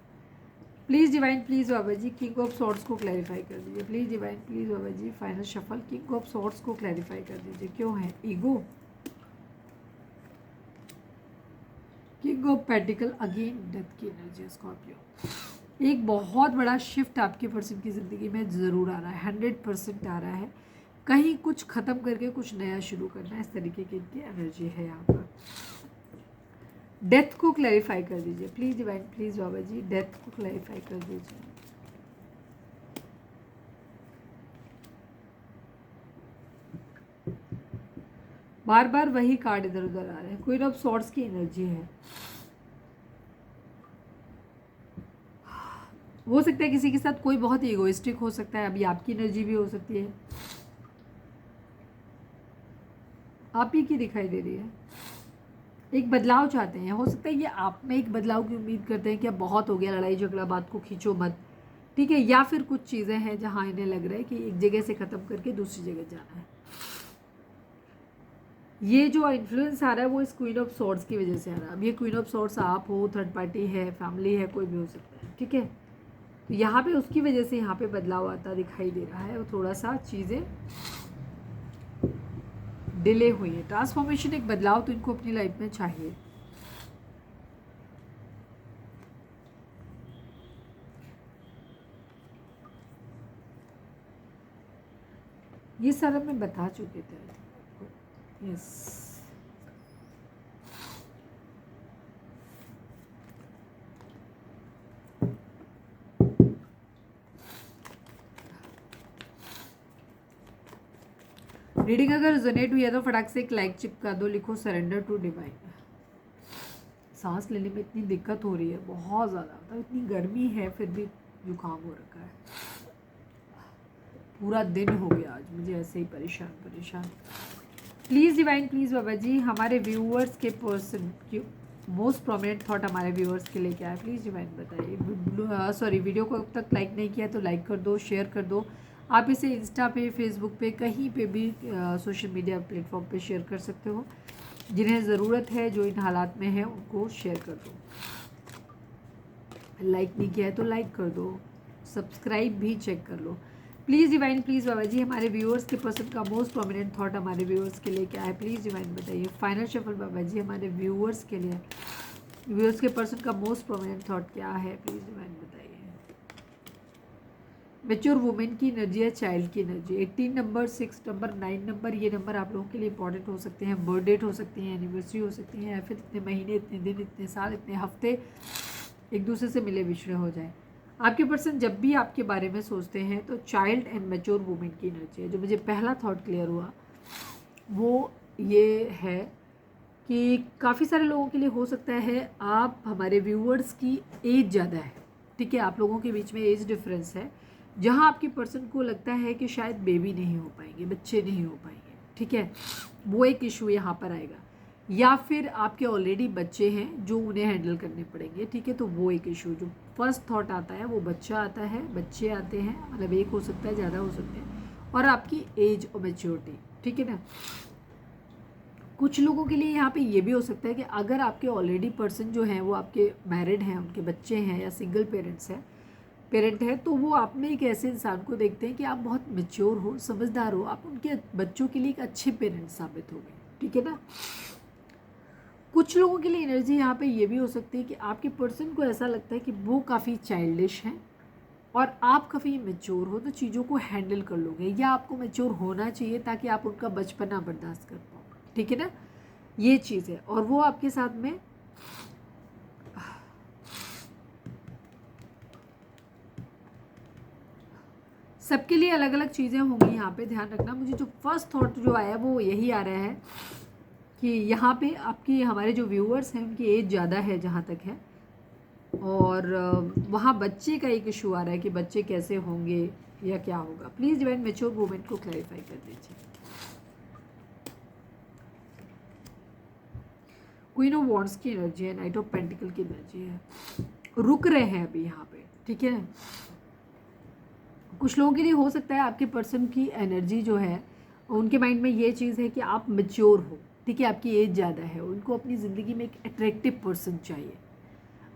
Please divine, please Baba ji king of swords को क्लैरिफाई कर दीजिए please divine, please Baba ji final shuffle king of swords को क्लैरिफाई कर दीजिए। क्यों है ego? King of pentacle, again death की एनर्जी, स्कॉर्पियो। एक बहुत बड़ा शिफ्ट आपके पर्सन की ज़िंदगी में ज़रूर आ रहा है, 100% आ रहा है। कहीं कुछ ख़त्म करके कुछ नया शुरू करना है, इस तरीके की इनकी एनर्जी है यहाँ पर। डेथ को क्लैरिफाई कर दीजिए please divine, please Baba ji, death को क्लैरिफाई कर दीजिए। बार बार वही कार्ड इधर उधर आ रहे हैं। क्वीन ऑफ सॉर्ड्स की एनर्जी है। हो सकता है किसी के साथ कोई बहुत ईगोइस्टिक हो सकता है, अभी आपकी एनर्जी भी हो सकती है, आप ही की दिखाई दे रही है। एक बदलाव चाहते हैं, हो सकता है ये आप में एक बदलाव की उम्मीद करते हैं कि अब बहुत हो गया लड़ाई झगड़ा, बात को खींचो मत, ठीक है। या फिर कुछ चीज़ें हैं जहाँ इन्हें लग रहा है कि एक जगह से ख़त्म करके दूसरी जगह जाना है। ये जो इन्फ्लुएंस आ रहा है वो इस क्वीन ऑफ सॉर्ड्स की वजह से आ रहा है। अब ये क्वीन ऑफ सॉर्ड्स आप हो, थर्ड पार्टी है, फैमिली है, कोई भी हो सकता है, ठीक है। तो यहाँ पे उसकी वजह से यहाँ पे बदलाव आता दिखाई दे रहा है और थोड़ा सा चीज़ें डिले हुई है। ट्रांसफॉर्मेशन, एक बदलाव तो इनको अपनी लाइफ में चाहिए। ये सारा मैं बता चुके थे, यस। रीडिंग अगर रिजोनेट हुई है तो फटाक से एक लाइक चिपका दो, लिखो सरेंडर टू डिवाइन। सांस लेने में इतनी दिक्कत हो रही है बहुत ज़्यादा, मतलब इतनी गर्मी है फिर भी जुकाम हो रखा है। पूरा दिन हो गया आज मुझे ऐसे ही परेशान परेशान। प्लीज़ डिवाइन, प्लीज़ बाबा जी, हमारे व्यूअर्स के पर्सन की मोस्ट प्रोमिनेंट थॉट हमारे व्यूअर्स के लिए क्या है, प्लीज़ डिवाइन बताइए। सॉरी, वीडियो को अब तक लाइक नहीं किया तो लाइक कर दो, शेयर कर दो। आप इसे इंस्टा पे, फेसबुक पे, कहीं पे भी सोशल मीडिया प्लेटफॉर्म पे शेयर कर सकते हो। जिन्हें ज़रूरत है, जो इन हालात में है, उनको शेयर कर दो। लाइक नहीं किया है तो लाइक कर दो, सब्सक्राइब भी चेक कर लो। प्लीज़ डिवाइन, प्लीज़ बाबा जी, हमारे व्यूअर्स के पर्सन का मोस्ट प्रोमिनेंट थॉट हमारे व्यूअर्स के लिए क्या है, प्लीज़ डिवाइन बताइए। फाइनल शफल बाबा जी, हमारे व्यूअर्स के लिए, व्यूअर्स के पर्सन का मोस्ट प्रोमिनेंट थॉट क्या है, प्लीज़ डिवाइन बताइए। मैच्योर वुमेन की एनर्जी है, चाइल्ड की एनर्जी। 18 नंबर, 6 नंबर, 9 नंबर, ये नंबर आप लोगों के लिए इंपॉर्टेंट हो सकते हैं। बर्थ डेट हो सकती है, एनिवर्सरी हो सकती है, या फिर इतने महीने, इतने दिन, इतने साल, इतने हफ्ते एक दूसरे से मिले विछड़े हो जाए। आपके पर्सन जब भी आपके बारे में सोचते हैं तो चाइल्ड एंड मैच्योर वुमेन की एनर्जी है। जो मुझे पहला थॉट क्लियर हुआ वो ये है कि काफ़ी सारे लोगों के लिए हो सकता है आप, हमारे व्यूअर्स की एज ज़्यादा है, ठीक है। आप लोगों के बीच में एज डिफरेंस है, जहाँ आपके पर्सन को लगता है कि शायद बेबी नहीं हो पाएंगे, बच्चे नहीं हो पाएंगे, ठीक है। वो एक इशू यहाँ पर आएगा। या फिर आपके ऑलरेडी बच्चे हैं जो उन्हें हैंडल करने पड़ेंगे, ठीक है। तो वो एक इशू, जो फर्स्ट थॉट आता है वो बच्चा आता है, बच्चे आते हैं, मतलब एक हो सकता है, ज़्यादा हो सकते हैं, और आपकी एज और मैच्योरिटी, ठीक है ना। कुछ लोगों के लिए यहाँ पे ये भी हो सकता है कि अगर आपके ऑलरेडी पर्सन जो हैं वो आपके मैरिड हैं, उनके बच्चे हैं, या सिंगल पेरेंट है, तो वो आप में एक ऐसे इंसान को देखते हैं कि आप बहुत मैच्योर हो, समझदार हो, आप उनके बच्चों के लिए एक अच्छे पेरेंट साबित हो गए, ठीक है ना। कुछ लोगों के लिए एनर्जी यहाँ पे ये भी हो सकती है कि आपके पर्सन को ऐसा लगता है कि वो काफ़ी चाइल्डिश हैं और आप काफ़ी मैच्योर हो, तो चीज़ों को हैंडल कर लोगे, या आपको मैच्योर होना चाहिए ताकि आप उनका बचपना बर्दाश्त कर पाओ, ठीक है ना। ये चीज़ है, और वो आपके साथ में सबके लिए अलग अलग चीज़ें होंगी। यहाँ पे ध्यान रखना, मुझे जो फर्स्ट थॉट जो आया वो यही आ रहा है कि यहाँ पे आपकी, हमारे जो व्यूअर्स हैं उनकी एज ज़्यादा है जहाँ तक है, और वहाँ बच्चे का एक इशू आ रहा है कि बच्चे कैसे होंगे या क्या होगा। प्लीज़ डिवाइन मैच्योर वुमेन को क्लैरिफाई कर दीजिए। क्वीन ऑफ वॉन्ड्स की एनर्जी है, नाइट ऑफ पेंटिकल की एनर्जी है, रुक रहे हैं अभी यहाँ पे, ठीक है। कुछ लोगों के लिए हो सकता है आपके पर्सन की एनर्जी जो है, उनके माइंड में ये चीज़ है कि आप मैच्योर हो, ठीक है, आपकी एज ज़्यादा है, उनको अपनी ज़िंदगी में एक अट्रैक्टिव पर्सन चाहिए।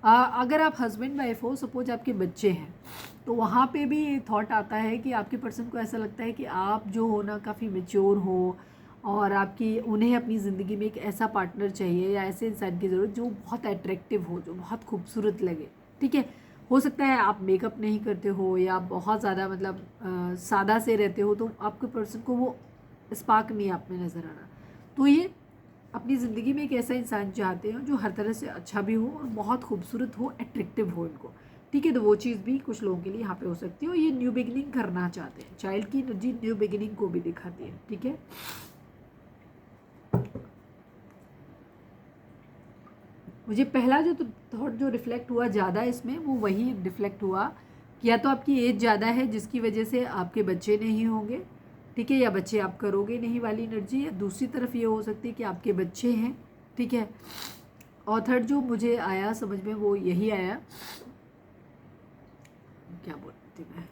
अगर आप हस्बैंड वाइफ हो, सपोज आपके बच्चे हैं, तो वहाँ पे भी ये थॉट आता है कि आपके पर्सन को ऐसा लगता है कि आप जो हो ना काफ़ी मैच्योर हो, और आपकी, उन्हें अपनी ज़िंदगी में एक ऐसा पार्टनर चाहिए या ऐसे इंसान की ज़रूरत जो बहुत अट्रैक्टिव हो, जो बहुत खूबसूरत लगे, ठीक है। हो सकता है आप मेकअप नहीं करते हो या बहुत ज़्यादा मतलब सादा से रहते हो, तो आपके पर्सन को वो स्पार्क नहीं आप में नज़र आना। तो ये अपनी ज़िंदगी में एक ऐसा इंसान चाहते हो जो हर तरह से अच्छा भी हो और बहुत खूबसूरत हो, अट्रैक्टिव हो इनको, ठीक है। तो वो चीज़ भी कुछ लोगों के लिए यहाँ पे हो सकती है। और ये न्यू बिगिनिंग करना चाहते हैं, चाइल्ड की एनर्जी न्यू बिगिनिंग को भी दिखाती है, ठीक है। मुझे पहला जो थॉट जो रिफ्लेक्ट हुआ ज़्यादा इसमें, वो वही रिफ्लेक्ट हुआ कि या तो आपकी एज ज़्यादा है जिसकी वजह से आपके बच्चे नहीं होंगे, ठीक है, या बच्चे आप करोगे नहीं वाली एनर्जी, या दूसरी तरफ ये हो सकती है कि आपके बच्चे हैं, ठीक है। और थर्ड जो मुझे आया समझ में वो यही आया, क्या बोलती मैं,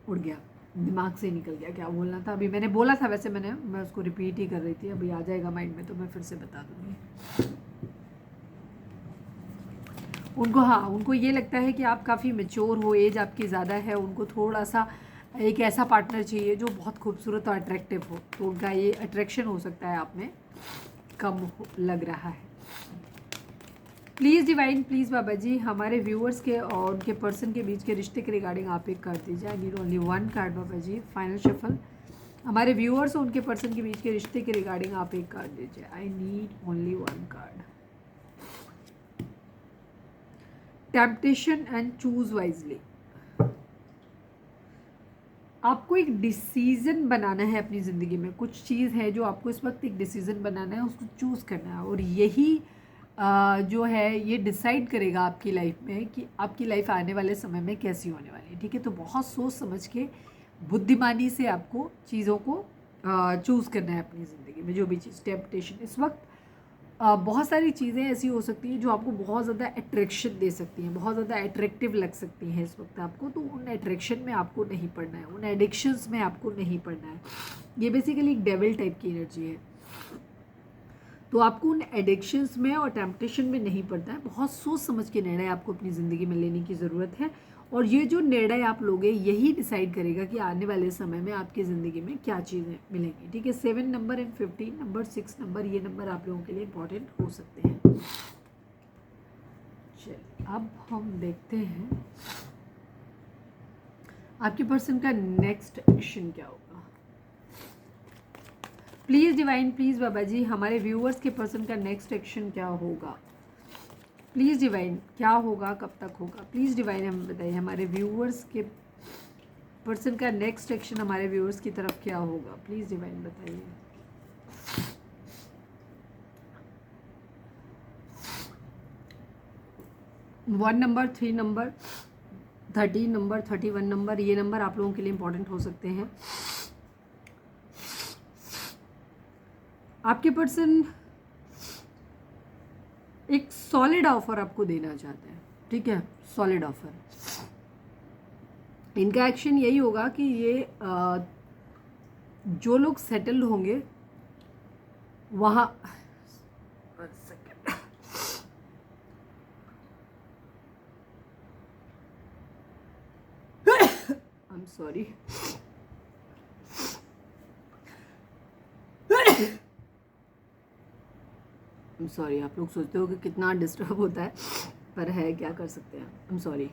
उड़ गया, दिमाग से निकल गया क्या बोलना था। अभी मैंने बोला था, वैसे मैं उसको रिपीट ही कर रही थी, अभी आ जाएगा माइंड में तो मैं फिर से बता दूँगी उनको। हाँ, उनको ये लगता है कि आप काफ़ी मैच्योर हो, एज आपकी ज़्यादा है, उनको थोड़ा सा एक ऐसा पार्टनर चाहिए जो बहुत खूबसूरत और अट्रैक्टिव हो, तो उनका ये अट्रैक्शन हो सकता है आप में कम लग रहा है। प्लीज़ डिवाइन, प्लीज़ बाबा जी, हमारे व्यूअर्स के और उनके पर्सन के बीच के रिश्ते के रिगार्डिंग आप एक कार्ड दीजिए। I need only one card Baba ji, final shuffle. हमारे व्यूअर्स और उनके पर्सन के बीच के रिश्ते के रिगार्डिंग आप एक कार्ड दीजिए। I need only one card. Temptation and choose wisely. आपको एक डिसीज़न बनाना है अपनी ज़िंदगी में, कुछ चीज़ है जो आपको इस वक्त एक डिसीज़न बनाना है, उसको चूज़ करना है, और यही जो है ये डिसाइड करेगा आपकी लाइफ में कि आपकी लाइफ आने वाले समय में कैसी होने वाली है, ठीक है। तो बहुत सोच समझ के बुद्धिमानी से आपको चीज़ों को चूज़ करना है अपनी ज़िंदगी में। जो भी चीज़ टेम्पटेशन इस वक्त बहुत सारी चीज़ें ऐसी हो सकती हैं जो आपको बहुत ज़्यादा अट्रैक्शन दे सकती हैं, बहुत ज़्यादा अट्रैक्टिव लग सकती हैं इस वक्त आपको, तो उन अट्रैक्शन में आपको नहीं पड़ना है, उन एडिक्शंस में आपको नहीं पड़ना है। ये बेसिकली एक डेविल टाइप की एनर्जी है, तो आपको उन एडिक्शंस में और टेम्पटेशन में नहीं पड़ता है। बहुत सोच समझ के निर्णय आपको अपनी ज़िंदगी में लेने की ज़रूरत है, और ये जो निर्णय आप लोगे यही डिसाइड करेगा कि आने वाले समय में आपकी ज़िंदगी में क्या चीज़ें मिलेंगी, ठीक है। 7 नंबर एंड 15 नंबर, 6 नंबर, ये नंबर आप लोगों के लिए इंपॉर्टेंट हो सकते हैं। चलिए अब हम देखते हैं आपके पर्सन का नेक्स्ट एक्शन क्या होगा। प्लीज़ डिवाइन, प्लीज़ बाबा जी, हमारे व्यूअर्स के पर्सन का नेक्स्ट एक्शन क्या होगा। प्लीज़ डिवाइन, क्या होगा, कब तक होगा, प्लीज़ डिवाइन हमें बताइए। हमारे व्यूअर्स के पर्सन का नेक्स्ट एक्शन हमारे व्यूअर्स की तरफ क्या होगा, प्लीज़ डिवाइन बताइए। One number, 3 number, 13 number, 31 number, ये नंबर आप लोगों के लिए इंपॉर्टेंट हो सकते हैं। आपके पर्सन एक सॉलिड ऑफर आपको देना चाहते हैं, ठीक है, सॉलिड ऑफर। इनका एक्शन यही होगा कि ये जो लोग सेटल्ड होंगे वहाँ, आई एम सॉरी, सॉरी, आप लोग सोचते हो कि कितना डिस्टर्ब होता है, पर है क्या कर सकते हैं, आई एम सॉरी।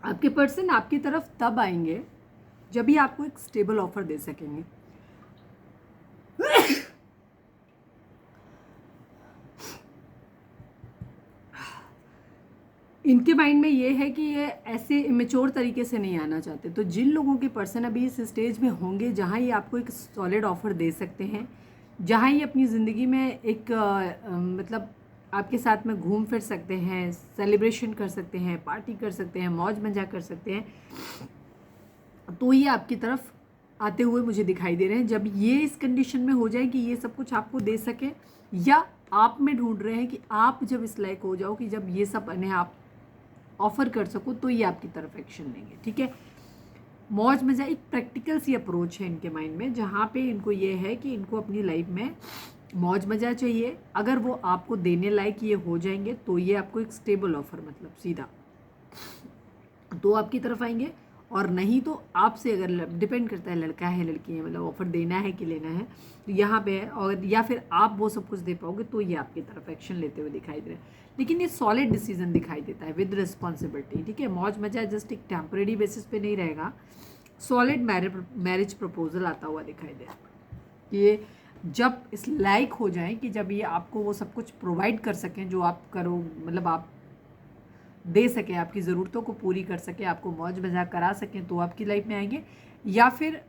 आपके पर्सन आपकी तरफ तब आएंगे जब भी आपको एक स्टेबल ऑफर दे सकेंगे। इनके माइंड में ये है कि ये ऐसे इमेच्योर तरीके से नहीं आना चाहते। तो जिन लोगों के पर्सन अभी इस स्टेज में होंगे जहाँ ये आपको एक सॉलिड ऑफर दे सकते हैं, जहाँ ये अपनी ज़िंदगी में एक मतलब आपके साथ में घूम फिर सकते हैं, सेलिब्रेशन कर सकते हैं, पार्टी कर सकते हैं, मौज मज़ा कर सकते हैं, तो ये आपकी तरफ आते हुए मुझे दिखाई दे रहे हैं। जब ये इस कंडीशन में हो जाए कि ये सब कुछ आपको दे सके, या आप में ढूंढ रहे हैं कि आप जब इस लायक हो जाओ कि जब ये सब अन्य आप ऑफ़र कर सको, तो ये आपकी तरफ एक्शन लेंगे, ठीक है। मौज मज़ा एक प्रैक्टिकल सी अप्रोच है इनके माइंड में, जहाँ पे इनको ये है कि इनको अपनी लाइफ में मौज मज़ा चाहिए। अगर वो आपको देने लायक ये हो जाएंगे तो ये आपको एक स्टेबल ऑफर, मतलब सीधा तो आपकी तरफ आएंगे। और नहीं तो आपसे अगर डिपेंड करता है लड़का है लड़की है, मतलब ऑफर देना है कि लेना है, तो यहाँ पे है। और या फिर आप वो सब कुछ दे पाओगे तो ये आपकी तरफ एक्शन लेते हुए दिखाई दे रहा है। लेकिन ये सॉलिड डिसीजन दिखाई देता है विद रिस्पॉन्सिबिलिटी, ठीक है। मौज मजा जस्ट एक टेम्परेरी बेसिस पे नहीं रहेगा, सॉलिड मैरिज प्रपोजल आता हुआ दिखाई दे रहा है। ये जब इस लायक हो जाए कि जब ये आपको वो सब कुछ प्रोवाइड कर सकें जो आप करो, मतलब आप दे सकें, आपकी ज़रूरतों को पूरी कर सकें, आपको मौज मजाक करा सकें, तो आपकी लाइफ में आएंगे। या फिर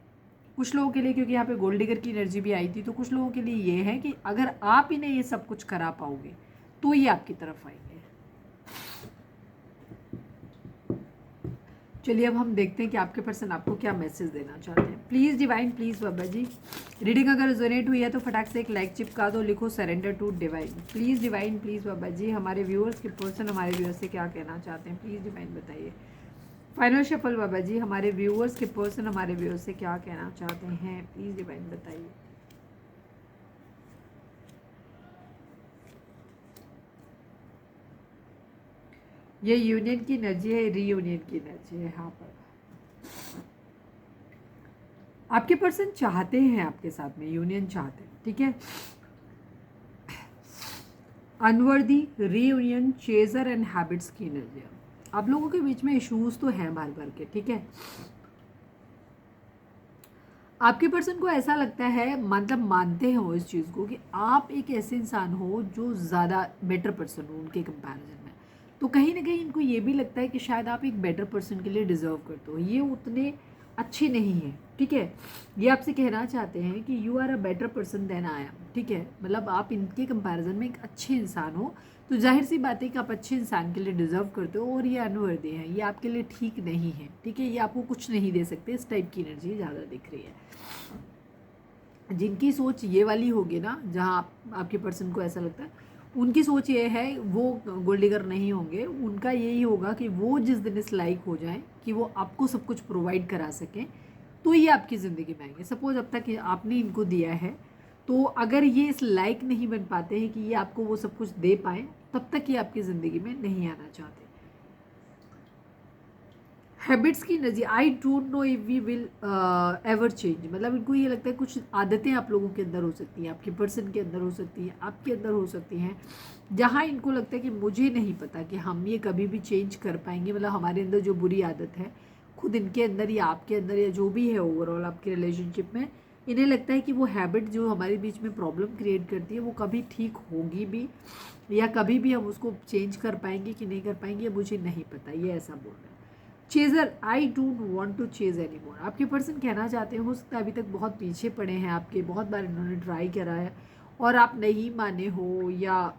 कुछ लोगों के लिए, क्योंकि यहाँ पे गोल्ड डिगर की एनर्जी भी आई थी, तो कुछ लोगों के लिए ये है कि अगर आप इन्हें ये सब कुछ करा पाओगे तो ये आपकी तरफ आएंगे। चलिए अब हम देखते हैं कि आपके पर्सन आपको क्या मैसेज देना चाहते हैं। Please divine, please Baba ji, reading अगर रेजोनेट हुई है तो फटाक से एक लाइक चिपका दो, लिखो surrender to divine. Please divine, please बाबा जी, हमारे व्यूअर्स के पर्सन हमारे व्यूअर्स से क्या कहना चाहते हैं, प्लीज़ डिवाइन बताइए। फाइनल शफल बाबा जी, हमारे व्यूअर्स के पर्सन हमारे व्यूअर्स से क्या कहना चाहते हैं, प्लीज़ डिवाइन बताइए। ये यूनियन की एनर्जी है, रीयूनियन की एनर्जी है। यहाँ पर आपके पर्सन चाहते हैं आपके साथ में यूनियन चाहते हैं, ठीक है। Unworthy, reunion, chaser and habits की एनर्जी है। आप लोगों के बीच में इश्यूज तो हैं बार बार के, ठीक है। आपके पर्सन को ऐसा लगता है, मतलब मानते हैं वो इस चीज़ को कि आप एक ऐसे इंसान हो जो ज़्यादा बेटर पर्सन हो उनके कंपैरिजन में। तो कहीं ना कहीं इनको ये भी लगता है कि शायद आप एक बेटर पर्सन के लिए डिज़र्व करते हो, ये उतने अच्छे नहीं हैं, ठीक है। ये आपसे कहना चाहते हैं कि you are a better person than I am, ठीक है। मतलब आप इनके कंपैरिजन में एक अच्छे इंसान हो, तो जाहिर सी बात है कि आप अच्छे इंसान के लिए डिज़र्व करते हो। और ये अनवर्दी हैं, ये आपके लिए ठीक नहीं है, ठीक है। ये आपको कुछ नहीं दे सकते, इस टाइप की एनर्जी ज़्यादा दिख रही है। जिनकी सोच ये वाली होगी ना, जहाँ आपके पर्सन को ऐसा लगता है, उनकी सोच ये है, वो गोल्ड डिगर नहीं होंगे। उनका यही होगा कि वो जिस दिन इस लायक हो जाए कि वो आपको सब कुछ प्रोवाइड करा सकें, तो ये आपकी ज़िंदगी में आएंगे। सपोज अब तक आपने इनको दिया है, तो अगर ये इस लायक नहीं बन पाते हैं कि ये आपको वो सब कुछ दे पाएँ, तब तक ये आपकी ज़िंदगी में नहीं आना चाहते। हैबिट्स की energy, I don't know if we will ever change. मतलब इनको ये लगता है कुछ आदतें आप लोगों के अंदर हो सकती हैं, आपके पर्सन के अंदर हो सकती हैं, आपके अंदर हो सकती हैं, जहाँ इनको लगता है कि मुझे नहीं पता कि हम ये कभी भी चेंज कर पाएंगे। मतलब हमारे अंदर जो बुरी आदत है, खुद इनके अंदर या आपके अंदर या जो भी है ओवरऑल आपके रिलेशनशिप में, इन्हें लगता है कि वो हैबिट जो हमारे बीच में प्रॉब्लम क्रिएट करती है वो कभी ठीक होगी भी, या कभी भी हम उसको चेंज कर पाएंगे कि नहीं कर पाएंगे, मुझे नहीं पता, ये ऐसा बोल रहे हैं। Chaser, I don't want to chase any more. आपके पर्सन कहना चाहते हैं, हो सकता है अभी तक बहुत पीछे पड़े हैं आपके, बहुत बार इन्होंने ट्राई करा है और आप नहीं माने हो, या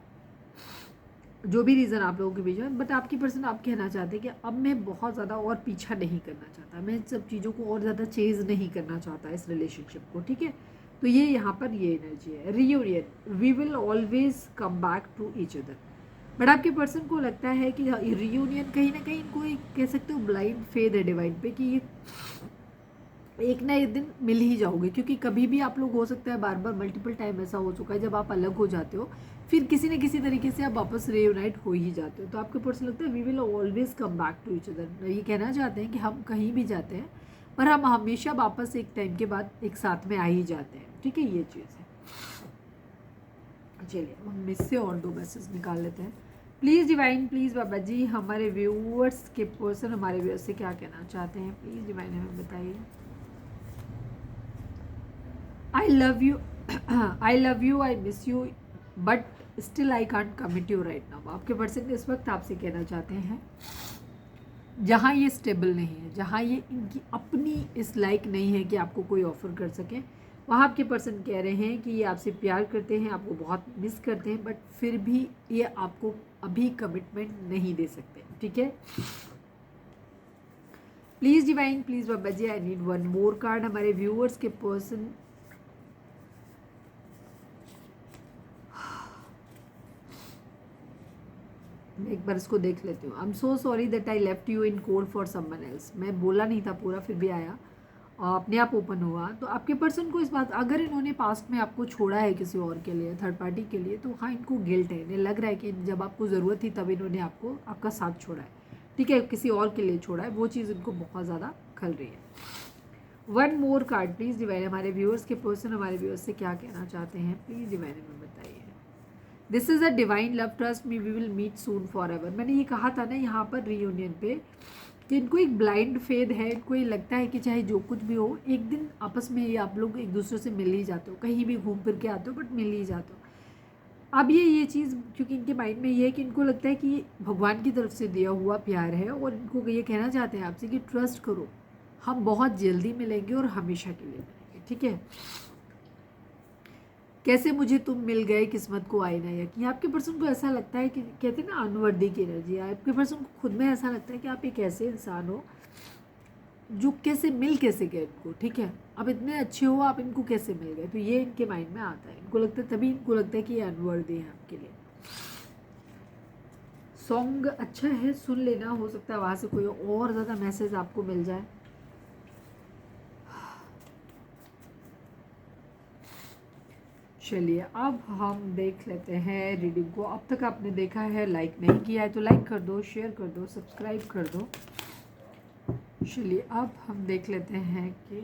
जो भी रीज़न आप लोगों के बीच में, बट आपकी पर्सन आप कहना चाहते हैं कि अब मैं बहुत ज़्यादा और पीछा नहीं करना चाहता, मैं इन सब चीज़ों को और ज़्यादा चेज नहीं करना चाहता इस रिलेशनशिप को, ठीक है। तो ये यहाँ पर ये एनर्जी है। Reunion, we will always come back to each other. But आपके पर्सन को लगता है कि रीयूनियन कहीं ना कहीं इनको एक कह सकते हो ब्लाइंड फेथ है डिवाइन पे, कि ये एक ना एक दिन मिल ही जाओगे। क्योंकि कभी भी आप लोग, हो सकता है बार बार मल्टीपल टाइम ऐसा हो चुका है, जब आप अलग हो जाते हो फिर किसी न किसी तरीके से आप वापस रीयूनाइट हो ही जाते हो। तो आपके पर्सन लगता है we will always come back to each other. ये कहना चाहते हैं कि हम कहीं भी जाते हैं पर हम हमेशा वापस एक टाइम के बाद एक साथ में आ ही जाते हैं, ठीक है, ये चीज़ है। चलिए हम इससे और दो मैसेज निकाल लेते हैं। प्लीज़ डिवाइन, प्लीज़ बाबा जी, हमारे व्यूअर्स के पर्सन हमारे व्यूअर्स से क्या कहना चाहते हैं, प्लीज़ डिवाइन हमें बताइए। I love you, I love you, I miss you, but still I can't commit you right now. आपके पर्सन इस वक्त आपसे कहना चाहते हैं, जहाँ ये स्टेबल नहीं है, जहाँ ये इनकी अपनी इस लायक नहीं है कि आपको कोई ऑफर कर सके, वहाँ आपके पर्सन कह रहे हैं कि ये आपसे प्यार करते हैं, आपको बहुत मिस करते हैं, बट फिर भी ये आपको अभी कमिटमेंट नहीं दे सकते, ठीक है। प्लीज़ डिवाइन, प्लीज़ बाबा जी, I need one more card. हमारे व्यूअर्स के पर्सन मैं एक बार इसको देख लेती हूँ। I am so sorry that I left you in cold for someone else. मैं बोला नहीं था पूरा, फिर भी आया और अपने आप ओपन हुआ। तो आपके पर्सन को इस बात, अगर इन्होंने पास्ट में आपको छोड़ा है किसी और के लिए, थर्ड पार्टी के लिए, तो हाँ इनको गिल्ट है। इन्हें लग रहा है कि जब आपको ज़रूरत थी तब इन्होंने आपको आपका साथ छोड़ा है, ठीक है, किसी और के लिए छोड़ा है, वो चीज़ इनको बहुत ज़्यादा खल रही है। One more card please divine, हमारे व्यूअर्स के पर्सन हमारे व्यूअर्स से क्या कहना चाहते हैं प्लीज़ डिवाइन में बताइए। This is a divine love, trust me we will meet soon for ever. मैंने ये कहा था ना यहाँ पर रीयूनियन पे कि इनको एक ब्लाइंड फेथ है, इनको ये लगता है कि चाहे जो कुछ भी हो एक दिन आपस में ये आप लोग एक दूसरे से मिल ही जाते हो, कहीं भी घूम फिर के आते हो बट मिल ही जाते हो। अब ये चीज़ क्योंकि इनके माइंड में ये है कि इनको लगता है कि भगवान की तरफ से दिया हुआ प्यार है और इनको ये कहना चाहते हैं आपसे कि ट्रस्ट करो, हम बहुत जल्दी मिलेंगे और हमेशा के लिए मिलेंगे, ठीक है। कैसे मुझे तुम मिल गए, किस्मत को आईना यकीन। आपके पर्सन को ऐसा लगता है कि कहते हैं ना अनवर्दी की एनर्जी, आपके पर्सन को खुद में ऐसा लगता है कि आप एक ऐसे इंसान हो जो कैसे मिल कैसे गए इनको, ठीक है। अब इतने अच्छे हो आप इनको कैसे मिल गए, तो ये इनके माइंड में आता है, इनको लगता है तभी इनको लगता है कि ये अनवर्दी है आपके लिए। सॉन्ग अच्छा है, सुन लेना, हो सकता है वहाँ से कोई और ज़्यादा मैसेज आपको मिल जाए। चलिए अब हम देख लेते हैं रीडिंग को। अब तक आपने देखा है, लाइक नहीं किया है तो लाइक कर दो, शेयर कर दो, सब्सक्राइब कर दो। चलिए अब हम देख लेते हैं कि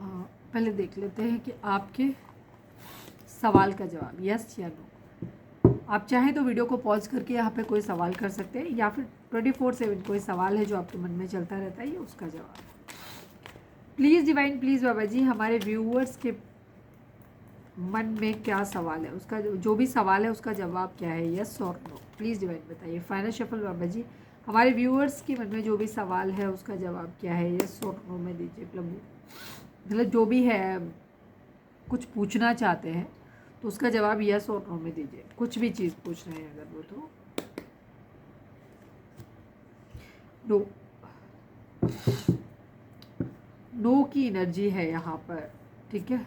पहले देख लेते हैं कि आपके सवाल का जवाब यस या नो। आप चाहें तो वीडियो को पॉज करके यहाँ पे कोई सवाल कर सकते हैं, या फिर 24/7 कोई सवाल है जो आपके मन में चलता रहता है, ये उसका जवाब है। प्लीज़ डिवाइन, प्लीज़ बाबा जी, हमारे व्यूअर्स के मन में क्या सवाल है, उसका जो भी सवाल है उसका जवाब क्या है, यस और नो, प्लीज़ डिवाइन बताइए। फाइनल शफल बाबा जी, हमारे व्यूअर्स के मन में जो भी सवाल है उसका जवाब क्या है, यस और नो में दीजिए प्रभु। मतलब जो भी है कुछ पूछना चाहते हैं तो उसका जवाब यस और नो में दीजिए, कुछ भी चीज़ पूछ रहे हैं अगर वो तो नो। नो की एनर्जी है यहाँ पर, ठीक है।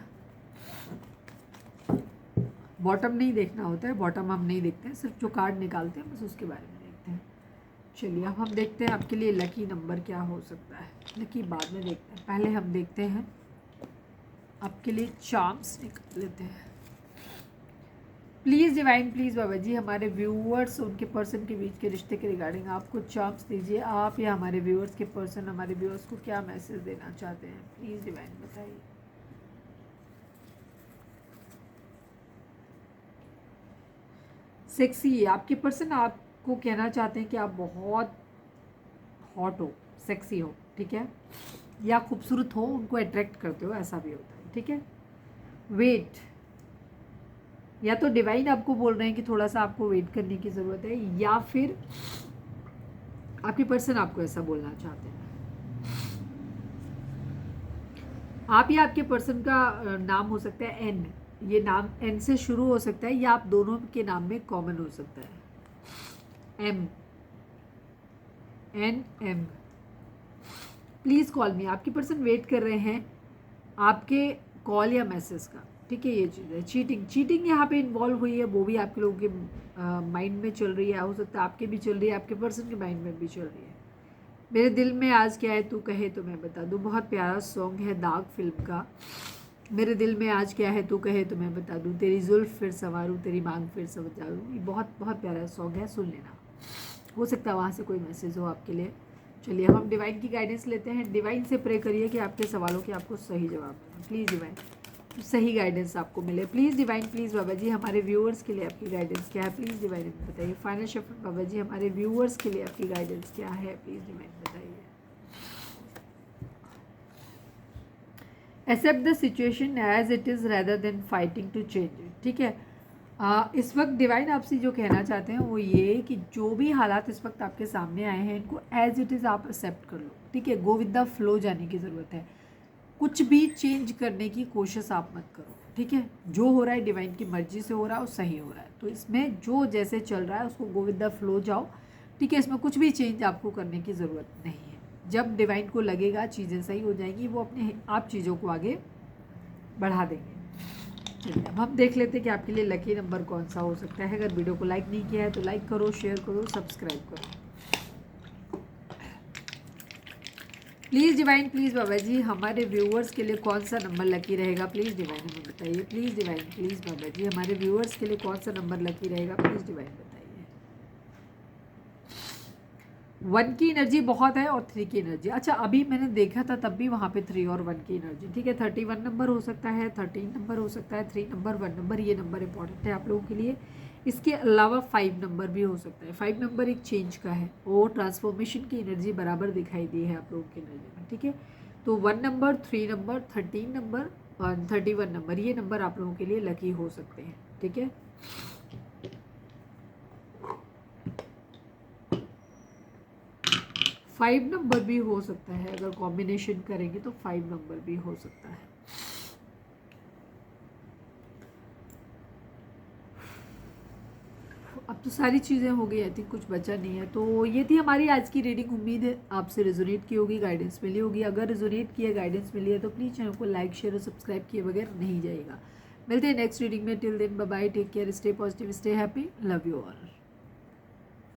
बॉटम नहीं देखना होता है, बॉटम हम नहीं देखते हैं, सिर्फ जो कार्ड निकालते हैं बस उसके बारे में देखते हैं। चलिए अब हम देखते हैं आपके लिए लकी नंबर क्या हो सकता है। लकी बाद में देखते हैं, पहले हम देखते हैं आपके लिए चार्म्स निकाल लेते हैं। प्लीज़ डिवाइन, प्लीज़ बाबा जी, हमारे व्यूअर्स उनके पर्सन के बीच के रिश्ते के रिगार्डिंग आपको चार्म्स दीजिए। आप या हमारे व्यूअर्स के पर्सन हमारे व्यूअर्स को क्या मैसेज देना चाहते हैं, प्लीज़ डिवाइन बताइए। सेक्सी, आपके पर्सन आपको कहना चाहते हैं कि आप बहुत हॉट हो, सेक्सी हो, ठीक है, या खूबसूरत हो, उनको अट्रैक्ट करते हो, ऐसा भी होता है, ठीक है। वेट, या तो डिवाइन आपको बोल रहे हैं कि थोड़ा सा आपको वेट करने की ज़रूरत है, या फिर आपके पर्सन आपको ऐसा बोलना चाहते हैं। आप या आपके पर्सन का नाम हो सकता है एन, ये नाम एन से शुरू हो सकता है या आप दोनों के नाम में कॉमन हो सकता है। M, N M, please call me, आपके पर्सन वेट कर रहे हैं आपके कॉल या मैसेज का, ठीक है। ये चीज़ है। चीटिंग, चीटिंग यहाँ पे इन्वॉल्व हुई है, वो भी आपके लोगों के माइंड में चल रही है, हो सकता है आपके भी चल रही है, आपके पर्सन के माइंड में भी चल रही है। मेरे दिल में आज क्या है तू कहे तो मैं बता दूँ, बहुत प्यारा सॉन्ग है दाग फिल्म का। मेरे दिल में आज क्या है तू कहे तो मैं बता दूँ, तेरी जुल्फ फिर संवारूँ, तेरी मांग फिर सजाऊँ। ये बहुत बहुत प्यारा सॉन्ग है, सुन लेना, हो सकता है वहाँ से कोई मैसेज हो आपके लिए। चलिए अब हम डिवाइन की गाइडेंस लेते हैं। डिवाइन से प्रे करिए कि आपके सवालों के आपको सही जवाब मिले, प्लीज़ डिवाइन सही गाइडेंस आपको मिले। प्लीज़ डिवाइन, प्लीज़ बाबा जी, हमारे व्यूअर्स के लिए आपकी गाइडेंस क्या है, प्लीज़ डिवाइन बताइए। फाइनल शफल बाबा जी, हमारे व्यूअर्स के लिए आपकी गाइडेंस क्या है, प्लीज़ डिवाइन बताइए। Accept the situation as it is rather than fighting to change it, ठीक है। इस वक्त डिवाइन आपसे जो कहना चाहते हैं वो ये कि जो भी हालात इस वक्त आपके सामने आए हैं इनको एज इट इज़ आप एक्सेप्ट कर लो, ठीक है। गो विद द फ्लो जाने की ज़रूरत है, कुछ भी चेंज करने की कोशिश आप मत करो, ठीक है। जो हो रहा है डिवाइन की मर्जी से हो रहा है और सही हो रहा है, तो इसमें जो जैसे चल रहा है उसको गो विद द फ्लो जाओ, ठीक है। इसमें कुछ भी चेंज आपको करने की ज़रूरत नहीं है। जब डिवाइन को लगेगा चीज़ें सही हो जाएंगी, वो अपने आप चीज़ों को आगे बढ़ा देंगे। चलिए अब हम देख लेते हैं कि आपके लिए लकी नंबर कौन सा हो सकता है। अगर वीडियो को लाइक नहीं किया है तो लाइक करो, शेयर करो, सब्सक्राइब करो। प्लीज़ डिवाइन, प्लीज़ बाबा जी, हमारे व्यूअर्स के लिए कौन सा नंबर लकी रहेगा, प्लीज़ डिवाइन हमें बताइए। प्लीज़ डिवाइन, प्लीज़ बाबा जी, हमारे व्यूअर्स के लिए कौन सा नंबर लकी रहेगा, प्लीज़ डिवाइन बताइए। 1 की एनर्जी बहुत है और 3 की एनर्जी, अच्छा अभी मैंने देखा था तब भी वहाँ पे 3 और 1 की एनर्जी, ठीक है। 31 नंबर हो सकता है, 13 नंबर हो सकता है, 3 नंबर, 1 नंबर, ये नंबर इंपॉर्टेंट है आप लोगों के लिए। इसके अलावा 5 नंबर भी हो सकता है। 5 नंबर एक चेंज का है, वो ट्रांसफॉर्मेशन की एनर्जी बराबर दिखाई दी है आप लोगों की एनर्जी में, ठीक है। तो 1 नंबर, 3 नंबर, 13 नंबर और 31 नंबर, ये नंबर आप लोगों के लिए लकी हो सकते हैं, ठीक है। 5 नंबर भी हो सकता है, अगर कॉम्बिनेशन करेंगे तो 5 नंबर भी हो सकता है। अब तो सारी चीज़ें हो गई, आई थिंक कुछ बचा नहीं है। तो ये थी हमारी आज की रीडिंग, उम्मीद है आपसे रिजोनेट की होगी, गाइडेंस मिली होगी। अगर रिजोनेट किया, गाइडेंस मिली है तो प्लीज़ चैनल को लाइक, शेयर और सब्सक्राइब किए बगैर नहीं जाएगा। मिलते हैं नेक्स्ट रीडिंग में, till then bye bye, take care, stay positive, stay happy, love you all.